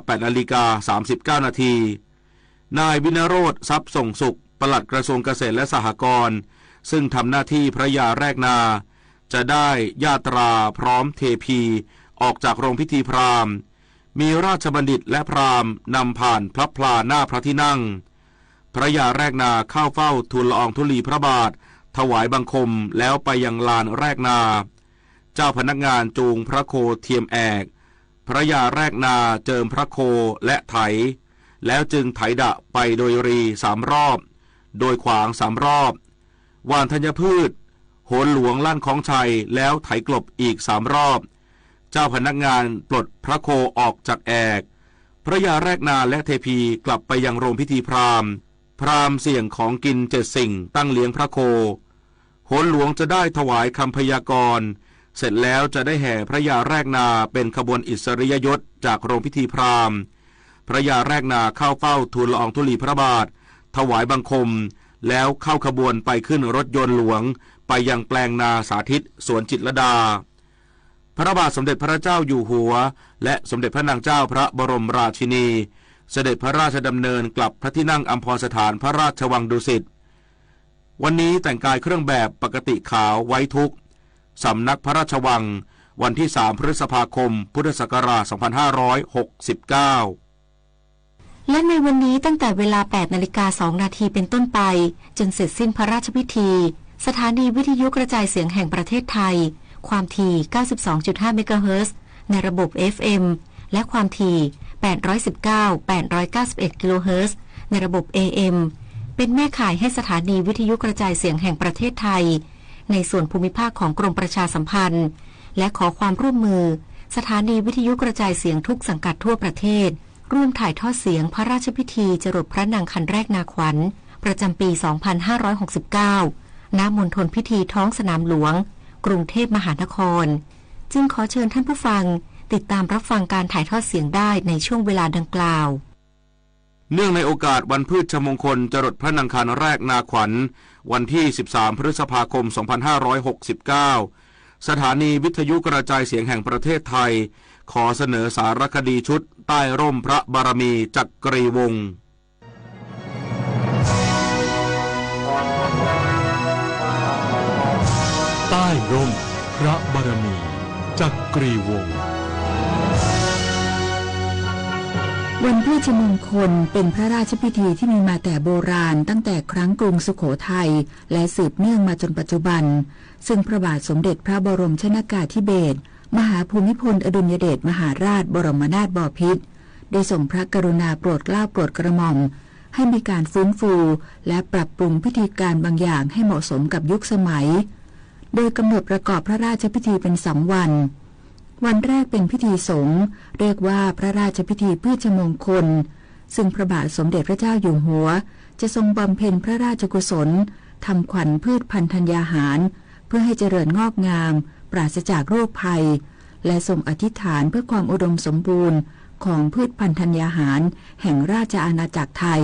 8:39 นาทีนายวิณโรจน์ทรัพย์ส่งสุขปลัดกระทรวงเกษตรและสหกรณ์ซึ่งทำหน้าที่พระยาแรกนาจะได้ญาตราพร้อมเทพีออกจากโรงพิธีพราหมณ์มีราชบัณฑิตและพราหมณ์นำผ่านพลับพลาหน้าพระที่นั่งพระยาแรกนาเข้าเฝ้าทูลละอองธุลีพระบาทถวายบังคมแล้วไปยังลานแรกนาเจ้าพนักงานจูงพระโคเทียมแอกพระยาแรกนาเจิมพระโคและไถแล้วจึงไถดะไปโดยรี3 รอบโดยขวาง3 รอบหว่านธัญพืชโหนหลวงลั่นของชัยแล้วไถกลบอีก3 รอบเจ้าพนักงานปลดพระโคออกจากแอกพระยาแรกนาและเทพีกลับไปยังโรงพิธีพราหมณ์เสี่ยงของกิน7 สิ่งตั้งเลี้ยงพระโคโหนหลวงจะได้ถวายคำพยากรณ์เสร็จแล้วจะได้แห่พระยาแรกนาเป็นขบวนอิสริยยศจากโรงพิธีพราหมณ์พระยาแรกนาเข้าเฝ้าทูลละอองธุลีพระบาทถวายบังคมแล้วเข้าขบวนไปขึ้นรถยนต์หลวงไปยังแปลงนาสาธิตสวนจิตรลดาพระบาทสมเด็จพระเจ้าอยู่หัวและสมเด็จพระนางเจ้าพระบรมราชินีเสด็จพระราชดำเนินกลับพระที่นั่งอัมพรสถานพระราชวังดุสิตวันนี้แต่งกายเครื่องแบบปกติขาวไว้ทุกข์สำนักพระราชวังวันที่ 3 พฤษภาคมพุทธศักราช 2569 และในวันนี้ตั้งแต่เวลา 8:02 นาทีเป็นต้นไปจนเสร็จสิ้นพระราชพิธีสถานีวิทยุกระจายเสียงแห่งประเทศไทยความถี่ 92.5 เมกะเฮิรตซ์ในระบบ FM และความถี่ 819-891 กิโลเฮิรตซ์ในระบบ AM เป็นแม่ข่ายให้สถานีวิทยุกระจายเสียงแห่งประเทศไทยในส่วนภูมิภาคของกรมประชาสัมพันธ์และขอความร่วมมือสถานีวิทยุกระจายเสียงทุกสังกัดทั่วประเทศร่วมถ่ายทอดเสียงพระราชพิธีจรดพระนางคันแรกนาขวัญประจำปี 2569 ณ มณฑลพิธีท้องสนามหลวงกรุงเทพมหานครจึงขอเชิญท่านผู้ฟังติดตามรับฟังการถ่ายทอดเสียงได้ในช่วงเวลาดังกล่าวเนื่องในโอกาสวันพืชมงคลจรดพระนางคันแรกนาขวัญวันที่ 13 พฤษภาคม 2569 สถานีวิทยุกระจายเสียงแห่งประเทศไทยขอเสนอสารคดีชุดใต้ร่มพระบารมีจักรีวงศ์ใต้ร่มพระบารมีจักรีวงศ์วันพฤชมงคลเป็นพระราชพิธีที่มีมาแต่โบราณตั้งแต่ครั้งกรุงสุโขทัยและสืบเนื่องมาจนปัจจุบันซึ่งพระบาทสมเด็จพระบรมชนกาธิเบศรมหาภูมิพลอดุลยเดชมหาราชบรมนาถบพิตรได้ทรงพระกรุณาโปรดเกล้าโปรดกระหม่อมให้มีการฟื้นฟูและปรับปรุงพิธีการบางอย่างให้เหมาะสมกับยุคสมัยโดยกำหนดประกอบพระราชพิธีเป็น2 วันวันแรกเป็นพิธีสงฆ์เรียกว่าพระราชพิธีพืชมงคลซึ่งพระบาทสมเด็จพระเจ้าอยู่หัวจะทรงบำเพ็ญพระราชกุศลทำขวัญพืชพันธุ์ธัญญาหารเพื่อให้เจริญงอกงามปราศจากโรคภัย และทรงอธิษฐานเพื่อความอุดมสมบูรณ์ของพืชพันธุ์ธัญญาหารแห่งราชอาณาจักรไทย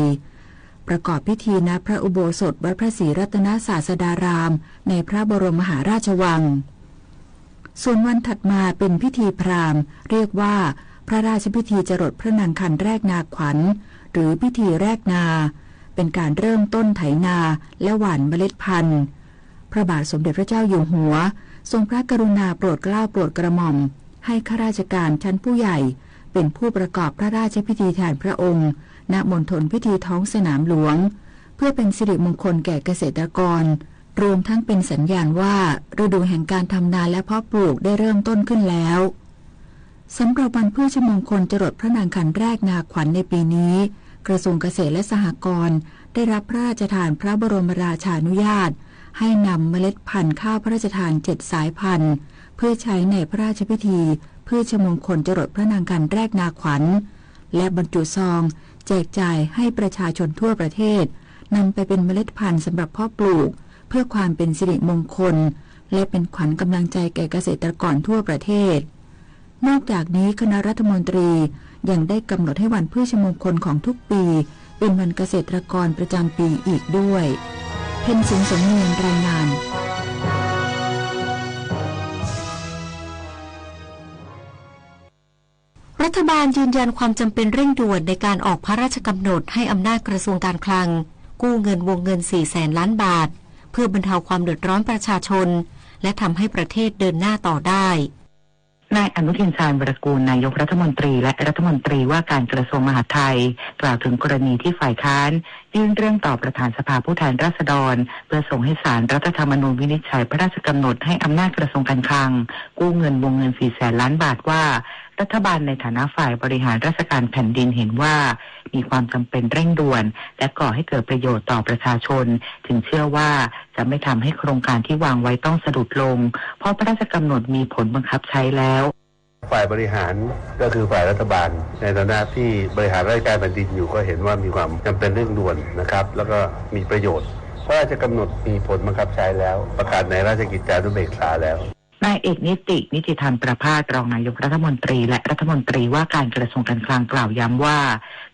ประกอบพิธีณพระอุโบสถวัดพระศรีรัตนศาสดารามในพระบรมมหาราชวังส่วนวันถัดมาเป็นพิธีพราหมณ์เรียกว่าพระราชพิธีจรดพระนางคันแรกนาขวัญหรือพิธีแรกนาเป็นการเริ่มต้นไถนาและหว่านเมล็ดพันธุ์พระบาทสมเด็จพระเจ้าอยู่หัวทรงพระกรุณาโปรดเกล้าโปรดกระหม่อมให้ข้าราชการชั้นผู้ใหญ่เป็นผู้ประกอบพระราชพิธีแทนพระองค์ณมณฑลพิธีท้องสนามหลวงเพื่อเป็นสิริมงคลแก่เกษตรกรรวมทั้งเป็นสัญญาณว่าฤดูแห่งการทำนาและเพาะปลูกได้เริ่มต้นขึ้นแล้วสำหรับวันพฤชมงคลจรดพระนางคันแรกนาขวัญในปีนี้กระทรวงเกษตรและสหกรณ์ได้รับพระราชทานพระบรมราชานุญาตให้นำเมล็ดพันธุ์ข้าวพระราชทาน7 สายพันธุ์เพื่อใช้ในพระราชพิธีพฤชมงคลจรดพระนางคันแรกนาขวัญและบรรจุซองแจกจ่ายให้ประชาชนทั่วประเทศนำไปเป็นเมล็ดพันธุ์สำหรับเพาะปลูกเพื่อความเป็นสิริมงคลและเป็นขวัญกำลังใจแก่เกษตรกรทั่วประเทศนอกจากนี้คณะรัฐมนตรียังได้กำหนดให้วันพฤชมงคลของทุกปีเป็นวันเกษตรกรประจำปีอีกด้วยเพ็ญสินสมเนียนรายงานรัฐบาลยืนยันความจำเป็นเร่งด่วนในการออกพระราชกำหนดให้อำนาจกระทรวงการคลังกู้เงินวงเงิน 400,000 ล้านบาทเพื่อบรรเทาความเดือดร้อนประชาชนและทำให้ประเทศเดินหน้าต่อได้นายอนุทินชาญวิรากูลนายกรัฐมนตรีและรัฐมนตรีว่าการกระทรวงมหาดไทยกล่าวถึงกรณีที่ฝ่ายค้านยื่นเรื่องต่อประธานสภาผู้แทนราษฎรเพื่อส่งให้ศาลรัฐธรรมนูญวินิจฉัยพระราชกำหนดให้อำนาจกระทรวงการคลังกู้เงินวงเงิน 400,000 ล้านบาทว่ารัฐบาลในฐานะฝ่ายบริหารราชการแผ่นดินเห็นว่ามีความจำเป็นเร่งด่วนและก่อให้เกิดประโยชน์ต่อประชาชนถึงเชื่อว่าจะไม่ทำให้โครงการที่วางไว้ต้องสะดุดลงเพราะพระราชกำหนดมีผลบังคับใช้แล้วฝ่ายบริหารก็คือฝ่ายรัฐบาลในฐานะที่บริหารราชการแผ่นดินอยู่ก็เห็นว่ามีความจำเป็นเร่งด่วนนะครับแล้วก็มีประโยชน์พระราชกำหนดมีผลบังคับใช้แล้วประกาศในราชกิจจานุเบกษาแล้วนายเอกนิติธรรมประภาสรองนายกรัฐมนตรีและรัฐมนตรีว่าการกระทรวงการคลังกล่าวย้ำว่า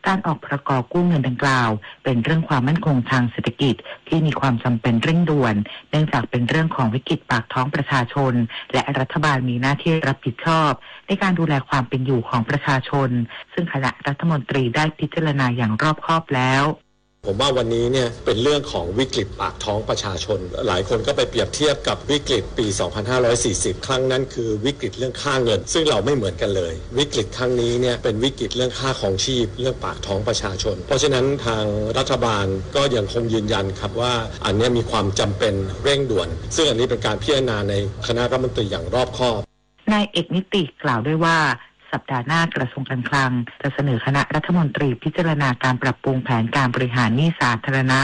การออกพรก.กู้เงินดังกล่าวเป็นเรื่องความมั่นคงทางเศรษฐกิจที่มีความจำเป็นเร่งด่วนเนื่องจากเป็นเรื่องของวิกฤตปากท้องประชาชนและรัฐบาลมีหน้าที่รับผิดชอบในการดูแลความเป็นอยู่ของประชาชนซึ่งคณะรัฐมนตรีได้พิจารณาอย่างรอบคอบแล้วผมว่าวันนี้เนี่ยเป็นเรื่องของวิกฤตปากท้องประชาชนหลายคนก็ไปเปรียบเทียบกับวิกฤตปี 2540 ครั้งนั้นคือวิกฤตเรื่องค่าเงินซึ่งเราไม่เหมือนกันเลยวิกฤตครั้งนี้เนี่ยเป็นวิกฤตเรื่องค่าของชีพเรื่องปากท้องประชาชนเพราะฉะนั้นทางรัฐบาลก็ยังคงยืนยันครับว่าอันนี้มีความจำเป็นเร่งด่วนซึ่งอันนี้เป็นการพิจารณาในคณะรัฐมนตรีอย่างรอบคอบนายเอกนิติกล่าวด้วยว่าสัปดาห์หน้ากระทรวงการคลังจะเสนอคณะรัฐมนตรีพิจารณาการปรับปรุงแผนการบริหารหนี้สาธารณะ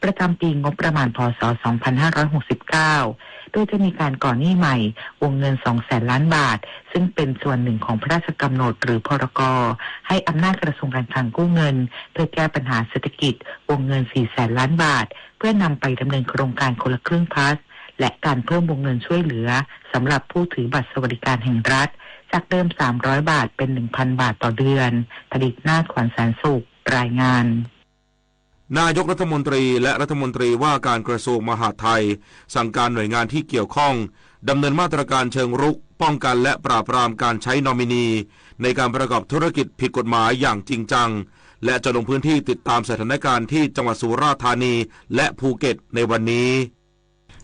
ประจำปีงบประมาณพ.ศ. 2569โดยจะมีการก่อหนี้ใหม่วงเงิน 200,000 ล้านบาทซึ่งเป็นส่วนหนึ่งของพระราชกำหนดหรือพรก.ให้อำนาจกระทรวงการคลังกู้เงินเพื่อแก้ปัญหาเศรษฐกิจวงเงิน 400,000 ล้านบาทเพื่อนำไปดำเนินโครงการคนละครึ่งพลัสและการเพิ่มวงเงินช่วยเหลือสำหรับผู้ถือบัตรสวัสดิการแห่งรัฐจากเดิม300 บาทเป็น 1,000 บาทต่อเดือนผลิตนาถขวัญแสนสุขรายงานนายกรัฐมนตรีและรัฐมนตรีว่าการกระทรวงมหาดไทยสั่งการหน่วยงานที่เกี่ยวข้องดำเนินมาตรการเชิงรุกป้องกันและปราบปรามการใช้นอมินีในการประกอบธุรกิจผิดกฎหมายอย่างจริงจังและจะลงพื้นที่ติดตามสถานการณ์ที่จังหวัดสุราษฎร์ธานีและภูเก็ตในวันนี้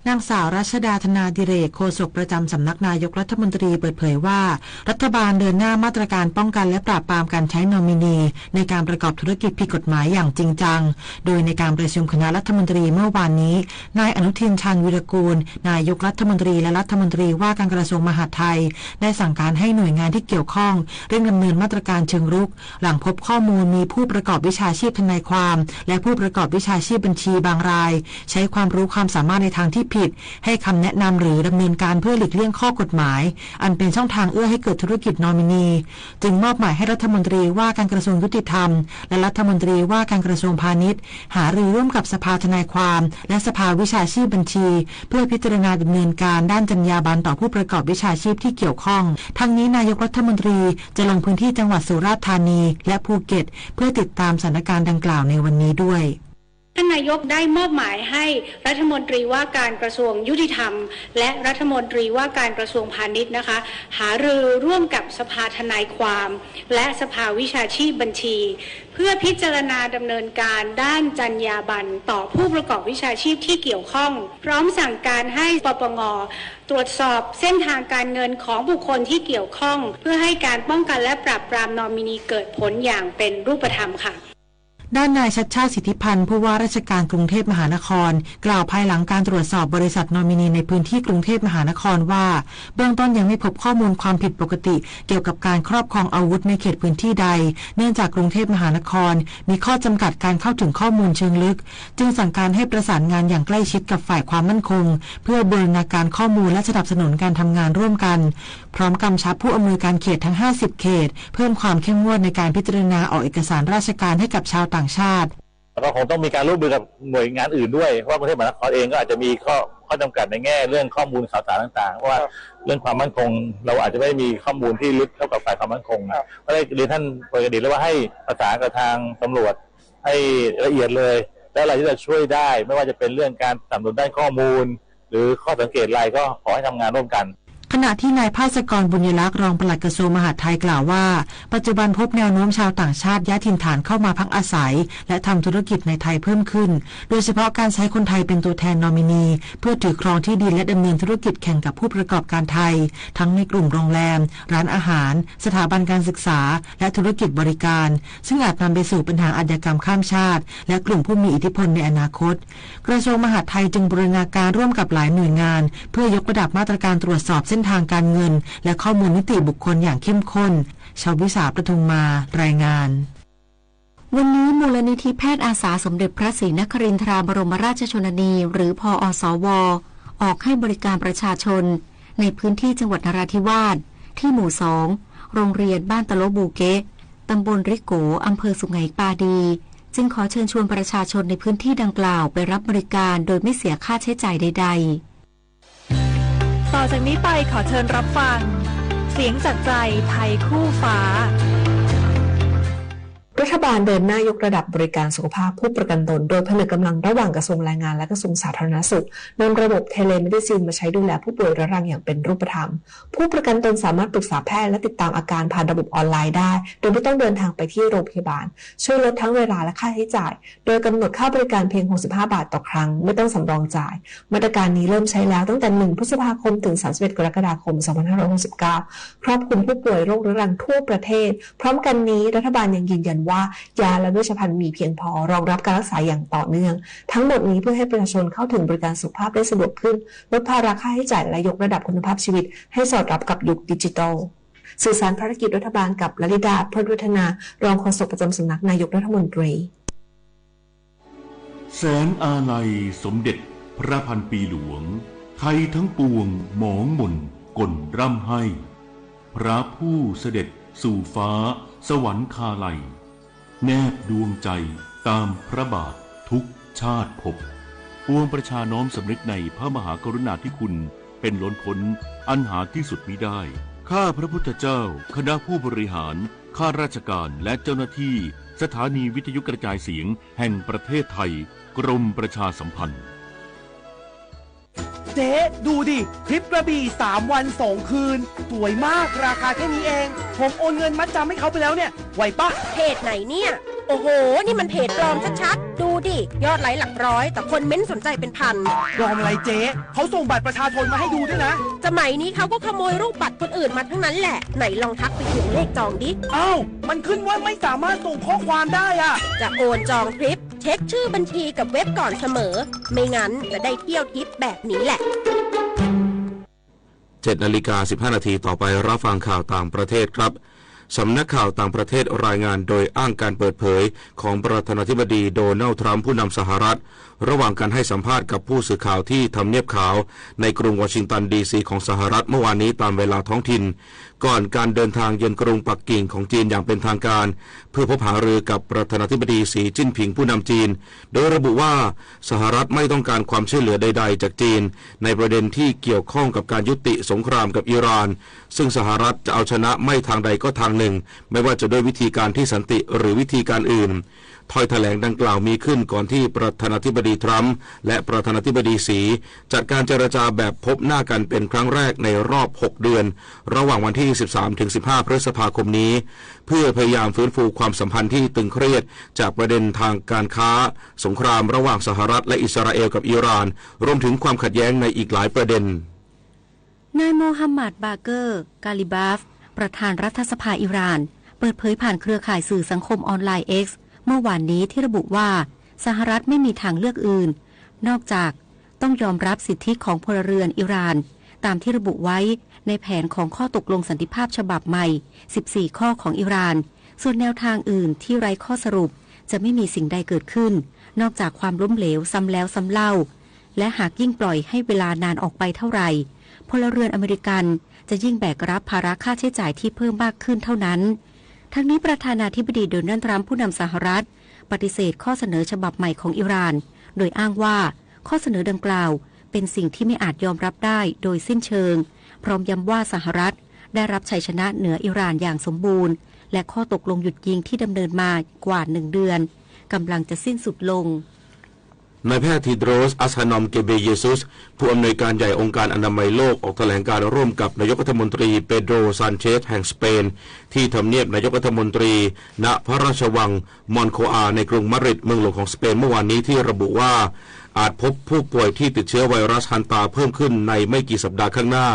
นางสาวรัชดาธนาดิเรกโฆษกประจำสำนักนายกรัฐมนตรีเปิดเผยว่ารัฐบาลเดินหน้ามาตรการป้องกันและปราบปรามการใช้นอมินีในการประกอบธุรกิจผิดกฎหมายอย่างจริงจังโดยในการประชุมคณะรัฐมนตรีเมื่อวานนี้นายอนุทินชาญวิรากูลนายกรัฐมนตรีและรัฐมนตรีว่าการกระทรวงมหาดไทยได้สั่งการให้หน่วยงานที่เกี่ยวข้องเร่งดำเนินมาตรการเชิงรุกหลังพบข้อมูลมีผู้ประกอบวิชาชีพทนายความและผู้ประกอบวิชาชีพบัญชีบางรายใช้ความรู้ความสามารถในทางที่ ผิดให้คำแนะนำหรือดำเนินการเพื่อหลีกเลี่ยงข้อกฎหมายอันเป็นช่องทางเอื้อให้เกิดธุรกิจนอมินีจึงมอบหมายให้รัฐมนตรีว่าการกระทรวงยุติธรรมและรัฐมนตรีว่าการกระทรวงพาณิชย์หารือร่วมกับสภาทนายความและสภาวิชาชีพบัญชีเพื่อพิจารณาดำเนินการด้านจรรยาบรรณต่อผู้ประกอบวิชาชีพที่เกี่ยวข้องทั้งนี้นายกรัฐมนตรีจะลงพื้นที่จังหวัดสุราษฎร์ธานีและภูเก็ตเพื่อติดตามสถานการณ์ดังกล่าวในวันนี้ด้วยท่านนายกได้มอบหมายให้รัฐมนตรีว่าการกระทรวงยุติธรรมและรัฐมนตรีว่าการกระทรวงพาณิชย์นะคะหารือร่วมกับสภาทนายความและสภาวิชาชีพบัญชีเพื่อพิจารณาดำเนินการด้านจรรยาบรรณต่อผู้ประกอบวิชาชีพที่เกี่ยวข้องพร้อมสั่งการให้ปปง.ตรวจสอบเส้นทางการเงินของบุคคลที่เกี่ยวข้องเพื่อให้การป้องกันและปราบปรามนอมินีเกิดผลอย่างเป็นรูปธรรมค่ะด้านนายชัชชาติสิทธิพันธ์ผู้ว่าราชการกรุงเทพมหานครกล่าวภายหลังการตรวจสอบบริษัทนอมินีในพื้นที่กรุงเทพมหานครว่าเบื้องต้นยังไม่พบข้อมูลความผิดปกติเกี่ยวกับการครอบครองอาวุธในเขตพื้นที่ใดเนื่องจากกรุงเทพมหานครมีข้อจำกัดการเข้าถึงข้อมูลเชิงลึกจึงสั่งการให้ประสานงานอย่างใกล้ชิดกับฝ่ายความมั่นคงเพื่อบูรณาการข้อมูลและสนับสนุนการทำงานร่วมกันพร้อมกำชับผู้อำนวยการเขตทั้ง50เขตเพิ่มความเข้มงวดในการพิจารณาออกเอกสารราชการให้กับชาวต่างชาติแล้วก็คงต้องมีการร่วมมือกับหน่วยงานอื่นด้วยเพราะกรุงเทพมหานครเองก็อาจจะมีข้อจำกัดในแง่เรื่องข้อมูลข่าวสารต่างๆเพราะว่าเรื่องความมั่นคงเราอาจจะไม่มีข้อมูลที่ลึกเท่ากับฝ่ายความมั่นคงก็ได้เรียนท่านปกติแล้วว่าให้ประสานกับทางตำรวจให้ละเอียดเลยแล้วอะไรที่จะช่วยได้ไม่ว่าจะเป็นเรื่องการสนับสนุนด้านข้อมูลหรือข้อสังเกตอะไรก็ขอให้ทำงานร่วมกันขณะที่นายภาสกรบุญยลักษณ์รองปลัดกระทรวงมหาดไทยกล่าวว่าปัจจุบันพบแนวโน้มชาวต่างชาติย้ายถิ่นฐานเข้ามาพักอาศัยและทำธุรกิจในไทยเพิ่มขึ้นโดยเฉพาะการใช้คนไทยเป็นตัวแทนนอมินีเพื่อถือครองที่ดินและดำเนินธุรกิจแข่งกับผู้ประกอบการไทยทั้งในกลุ่มโรงแรมร้านอาหารสถาบันการศึกษาและธุรกิจบริการซึ่งอาจนำไปสู่ปัญหาอาชญากรรมข้ามชาติและกลุ่มผู้มีอิทธิพลในอนาคตกระทรวงมหาดไทยจึงบูรณาการร่วมกับหลายหน่วยงานเพื่อยกระดับมาตรการตรวจสอบเส้นทางการเงินและข้อมูลนิติบุคคลอย่างเข้มข้นชาววิสาประทุมมารายงานวันนี้มูลนิธิแพทย์อาสาสมเด็จพระศรีนครินทราบรมราชชนนีหรือพอสว.ออกให้บริการประชาชนในพื้นที่จังหวัดนราธิวาสที่หมู่2โรงเรียนบ้านตะโลบูเกะตำบลริโกอำเภอสุไหงปาดีจึงขอเชิญชวนประชาชนในพื้นที่ดังกล่าวไปรับบริการโดยไม่เสียค่าใช้จ่ายใดๆต่อจากนี้ไปขอเชิญรับฟังเสียงจากใจไทยคู่ฟ้ารัฐบาลเดินหน้ายกระดับบริการสุขภาพผู้ประกันตนโดยผนึกกำลังระหว่างกระทรวงแรงงานและกระทรวงสาธารณสุขนำระบบเทเลเมดิซินมาใช้ดูแลผู้ป่วยเรื้อรังอย่างเป็นรูปธรรมผู้ประกันตนสามารถปรึกษาแพทย์และติดตามอาการผ่านระบบออนไลน์ได้โดยไม่ต้องเดินทางไปที่โรงพยาบาลช่วยลดทั้งเวลาและค่าใช้จ่ายโดยกำหนดค่าบริการเพียง65 บาทต่อครั้งไม่ต้องสำรองจ่ายมาตรการนี้เริ่มใช้แล้วตั้งแต่1 พฤษภาคมถึง31 กรกฎาคม 2569ครอบคลุมผู้ป่วยโรคเรื้อรังทั่วประเทศพร้อมกันนี้รัฐบาลยังยืนยันว่ายาและเวชภัณฑ์มีเพียงพอรองรับการรักษาอย่างต่อเนื่องทั้งหมดนี้เพื่อให้ประชาชนเข้าถึงบริการสุขภาพได้สะดวกขึ้นลดภาระค่าใช้จ่ายและยกระดับคุณภาพชีวิตให้สอดรับกับยุคดิจิทัลสื่อสารภารกิจรัฐบาลกับลลิดาพลวัฒนารองโฆษกประจำสำนักนายกรัฐมนตรีแสนอาลัยสมเด็จพระพันปีหลวงไทยทั้งปวงหมองหม่นก่นร่ำให้พระผู้เสด็จสู่ฟ้าสวรรคาลัยแนบดวงใจตามพระบาททุกชาติภพปวงประชาน้อมสำนึกในพระมหากรุณาธิคุณเป็นล้นพ้นอันหาที่สุดมิได้ข้าพระพุทธเจ้าคณะผู้บริหารข้าราชการและเจ้าหน้าที่สถานีวิทยุกระจายเสียงแห่งประเทศไทยกรมประชาสัมพันธ์เจ๊ดูดิทริปกระบี่3 วัน 2 คืนสวยมากราคาแค่นี้เองผมโอนเงินมัดจำให้เขาไปแล้วเนี่ยไหวปะเพจไหนเนี่ยโอ้โหนี่มันเพจปลอมชัดๆดูดิยอดไลค์หลักร้อยแต่คนเม้นสนใจเป็นพันปลอมอะไรเจ๊เขาส่งบัตรประชาชนมาให้ดูด้วยนะสมัยนี้เขาก็ขโมยรูปบัตรคนอื่นมาทั้งนั้นแหละไหนลองทักไปถึงเลขจองดิอ้าวมันขึ้นว่าไม่สามารถส่งข้อความได้อะจะโอนจองทริปเช็คชื่อบัญชีกับเว็บก่อนเสมอไม่งั้นจะได้เที่ยวทริปแบบนี้แหละ7:15 นาทีต่อไปรับฟังข่าวต่างประเทศครับสำนักข่าวต่างประเทศรายงานโดยอ้างการเปิดเผยของประธานาธิบดีโดนัลด์ทรัมป์ผู้นำสหรัฐ ระหว่างการให้สัมภาษณ์กับผู้สื่อข่าวที่ทำเนียบขาวในกรุงวอชิงตันดีซีของสหรัฐเมื่อวานนี้ตามเวลาท้องถิ่นก่อนการเดินทางเยือนกรุงปักกิ่งของจีนอย่างเป็นทางการเพื่อพบหารือกับประธานาธิบดีสีจิ้นผิงผู้นำจีนโดยระบุว่าสหรัฐไม่ต้องการความช่วยเหลือใดๆจากจีนในประเด็นที่เกี่ยวข้องกับการยุติสงครามกับอิหร่านซึ่งสหรัฐจะเอาชนะไม่ทางใดก็ทางหนึ่งไม่ว่าจะด้วยวิธีการที่สันติหรือวิธีการอื่นถ้อยแถลงดังกล่าวมีขึ้นก่อนที่ประธานาธิบดีทรัมป์และประธานาธิบดีสีจัดการเจรจาแบบพบหน้ากันเป็นครั้งแรกในรอบ6เดือนระหว่างวันที่ 13-15 พฤษภาคมนี้เพื่อพยายามฟื้นฟูความสัมพันธ์ที่ตึงเครียดจากประเด็นทางการค้าสงครามระหว่างสหรัฐและอิสราเอลกับอิหร่านรวมถึงความขัดแย้งในอีกหลายประเด็นนายโมฮัมหมัดบาเกอร์กาลิบาฟประธานรัฐสภาอิหร่านเปิดเผยผ่านเครือข่ายสื่อสังคมออนไลน์ X เมื่อวานนี้ที่ระบุว่าสหรัฐไม่มีทางเลือกอื่นนอกจากต้องยอมรับสิทธิของพลเรือนอิหร่านตามที่ระบุไว้ในแผนของข้อตกลงสันติภาพฉบับใหม่14ข้อของอิหร่านส่วนแนวทางอื่นที่ไร้ข้อสรุปจะไม่มีสิ่งใดเกิดขึ้นนอกจากความล้มเหลวซ้ำแล้วซ้ำเล่าและหากยิ่งปล่อยให้เวลานานออกไปเท่าไหร่พลเรือนอเมริกันจะยิ่งแบกรับภาระค่าใช้จ่ายที่เพิ่มมากขึ้นเท่านั้นทั้งนี้ประธานาธิบดีโดนัลด์ทรัมป์ผู้นำสหรัฐปฏิเสธข้อเสนอฉบับใหม่ของอิหร่านโดยอ้างว่าข้อเสนอดังกล่าวเป็นสิ่งที่ไม่อาจยอมรับได้โดยสิ้นเชิงพร้อมย้ำว่าสหรัฐได้รับชัยชนะเหนืออิหร่านอย่างสมบูรณ์และข้อตกลงหยุดยิงที่ดำเนินมากว่า1 เดือนกำลังจะสิ้นสุดลงนายแพทย์ทีโดรส อัสฮานอม เกเบเยซุสผู้อำนวยการใหญ่องค์การอนามัยโลกออกแถลงการร่วมกับนายกรัฐมนตรีเปโดร ซานเชสแห่งสเปนที่ทำเนียบนายกรัฐมนตรีณพระราชวังมอนโคอาในกรุงมาดริดเมืองหลวงของสเปนเมื่อวานนี้ที่ระบุว่าอาจพบผู้ป่วยที่ติดเชื้อไวรัสฮันตาเพิ่มขึ้นในไม่กี่สัปดาห์ข้างหน้า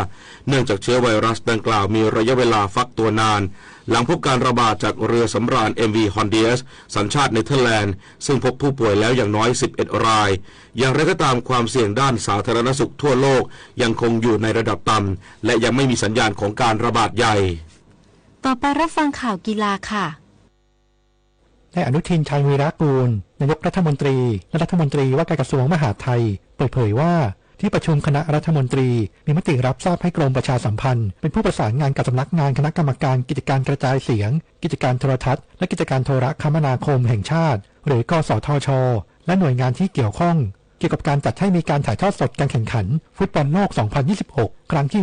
เนื่องจากเชื้อไวรัสดังกล่าวมีระยะเวลาฟักตัวนานหลังพบการระบาดจากเรือสำราญ MV Hondias สัญชาติเนเธอร์แลนด์ซึ่งพบผู้ป่วยแล้วอย่างน้อย11รายอย่างไรก็ตามความเสี่ยงด้านสาธารณสุขทั่วโลกยังคงอยู่ในระดับต่ำและยังไม่มีสัญญาณของการระบาดใหญ่ต่อไปรับฟังข่าวกีฬาค่ะนายอนุทิน ชาญวีรกูลนายกรัฐมนตรีและรัฐมนตรีว่าการกระทรวงมหาดไทยเปิดเผยว่าที่ประชุมคณะรัฐมนตรีมีมติรับทราบให้กรมประชาสัมพันธ์เป็นผู้ประสานงานกับสำนักงานคณะกรรมการกิจการกระจายเสียงกิจการโทรทัศน์และกิจการโทรคมนาคมแห่งชาติหรือกสทช.และหน่วยงานที่เกี่ยวข้องเกี่ยวกับการจัดให้มีการถ่ายทอดสดการแข่งขันฟุตบอลโลก 2026 ครั้งที่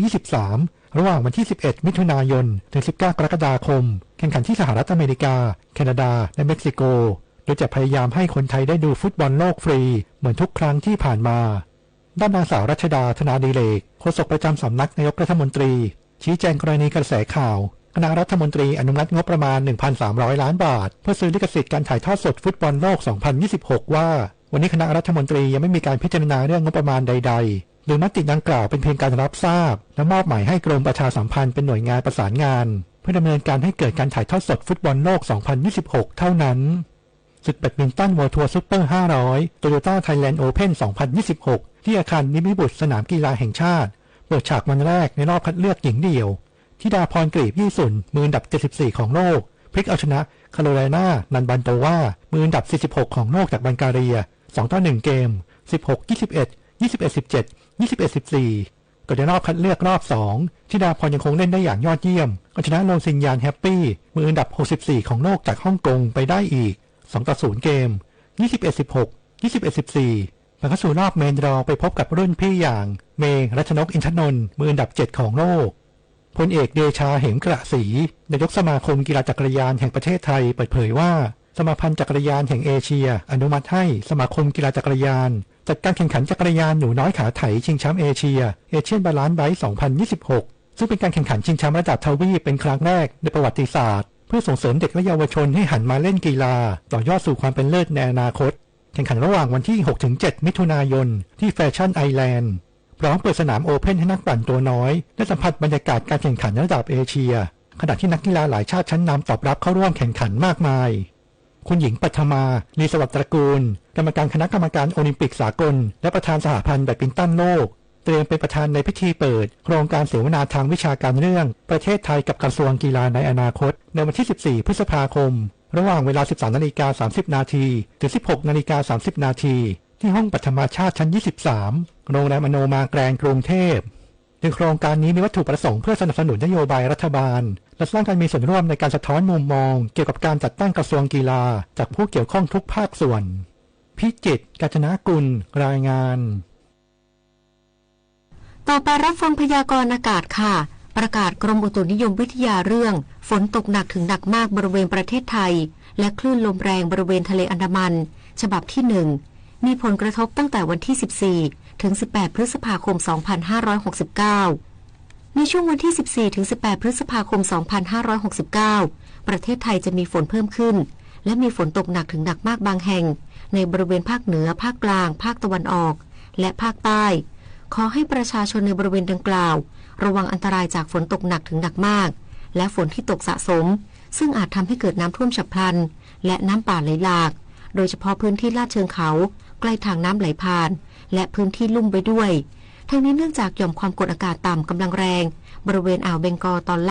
23 ระหว่างวันที่ 11 มิถุนายน ถึง 19 กรกฎาคมแข่งขันที่สหรัฐอเมริกาแคนาดาและเม็กซิโกโดยจะพยายามให้คนไทยได้ดูฟุตบอลโลกฟรีเหมือนทุกครั้งที่ผ่านมาด้านนางสาวรัชดา ธนาดิเรกโฆษกประจำสำนักนายกรัฐมนตรีชี้แจงกรณีกระแสข่าวคณะรัฐมนตรีอนุมัติงบประมาณ 1,300 ล้านบาทเพื่อซื้อลิขสิทธิ์การถ่ายทอดสดฟุตบอลโลก 2026 ว่าวันนี้คณะรัฐมนตรียังไม่มีการพิจารณาเรื่องงบประมาณใดๆหรือมติดังกล่าวเป็นเพียงการรับทราบและมอบหมายให้กรมประชาสัมพันธ์เป็นหน่วยงานประสานงานเพื่อดำเนินการให้เกิดการถ่ายทอดสดฟุตบอลโลก 2026 เท่านั้นศึกแบดมินตันเวิลด์ทัวร์ซุปเปอร์ 500 Toyota Thailand Open 2026 ที่อาคารนิมิบุตรสนามกีฬาแห่งชาติเปิดฉากวันแรกในรอบคัดเลือกหญิงเดี่ยวธิดาพรกลีบยี่สุนมืออันดับ 74 ของโลกพลิกเอาชนะคาโรไลนานันบันโตวามืออันดับ 46 ของโลกจากบัลแกเรีย 2-1 เกม 16-21 21-17 21-14 ก่อนในรอบคัดเลือกรอบ 2 ธิดาพรยังคงเล่นได้อย่างยอดเยี่ยมเอาชนะโลซินยานแฮปปี้มืออันดับ 64 ของโลกจากฮ่องกงไปได้อีก 2-0 เกม 21-16 21-14ผ่านเข้าสู่รอบเมนดรอไปพบกับรุ่นพี่อย่างเมย์รัชนกอินทนนท์มืออันดับ 7 ของโลกพลเอกเดชาเหมกระศรีนายกสมาคมกีฬาจักรยานแห่งประเทศไทยเปิดเผยว่าสมาพันธ์จักรยานแห่งเอเชียอนุมัติให้สมาคมกีฬาจักรยานจัดการแข่งขันจักรยานหนูน้อยขาไถชิงแชมป์เอเชียเอเชียนบาลานซ์ไบค์ 2026 ซึ่งเป็นการแข่งขันชิงแชมป์ระดับทวีปเป็นครั้งแรกในประวัติศาสตร์เพื่อส่งเสริมเด็กและเยาวชนให้หันมาเล่นกีฬาต่อยอดสู่ความเป็นเลิศในอนาคตแข่งขันระหว่างวันที่ 6-7 มิถุนายนที่แฟชั่นไอแลนด์พร้อมเปิดสนามโอเพ่นให้นักปั่นตัวน้อยได้สัมผัสบรรยากาศการแข่งขันระดับเอเชียขณะที่นักกีฬาหลายชาติชั้นนำตอบรับเข้าร่วมแข่งขันมากมายคุณหญิงปัทมา ลีสวัสดิ์ตระกูลกรรมการคณะกรรมการโอลิมปิกสากลและประธานสหพันธ์แบดมินตันโลกเตรียมเป็นประธานในพิธีเปิดโครงการเสวนาทางวิชาการเรื่องประเทศไทยกับกระทรวงกีฬาในอนาคตในวันที่ 14 พฤษภาคมระหว่างเวลา 13:30 น.ถึง 16:30 น.ที่ ที่ห้องปฐมชาติชั้น 23 โรงแรมอโนมาแกรนด์กรุงเทพโดยโครงการนี้มีวัตถุประสงค์เพื่อสนับสนุนนโยบายรัฐบาลและสร้างการมีส่วนร่วมในการสะท้อนมุมมองเกี่ยวกับการจัดตั้งกระทรวงกีฬาจากผู้เกี่ยวข้องทุกภาคส่วนพิจิตร กาญจนกุลรายงานต่อไปรับฟังพยากรณ์อากาศค่ะประกาศกรมอุตุนิยมวิทยาเรื่องฝนตกหนักถึงหนักมากบริเวณประเทศไทยและคลื่นลมแรงบริเวณทะเลอันดามันฉบับที่1มีผลกระทบตั้งแต่วันที่14ถึง18พฤษภาคม2569ในช่วงวันที่14ถึง18พฤษภาคม2569ประเทศไทยจะมีฝนเพิ่มขึ้นและมีฝนตกหนักถึงหนักมากบางแห่งในบริเวณภาคเหนือภาคกลางภาคตะวันออกและภาคใต้ขอให้ประชาชนในบริเวณดังกล่าวระวังอันตรายจากฝนตกหนักถึงหนักมากและฝนที่ตกสะสมซึ่งอาจทำให้เกิดน้ำท่วมฉับพลันและน้ำป่าไหลหลากโดยเฉพาะพื้นที่ลาดเชิงเขาใกล้ทางน้ำไหลผ่านและพื้นที่ลุ่มไปด้วยทั้งนี้เนื่องจากหย่อมความกดอากาศต่ำกำลังแรงบริเวณอ่าวเบงกอลตอน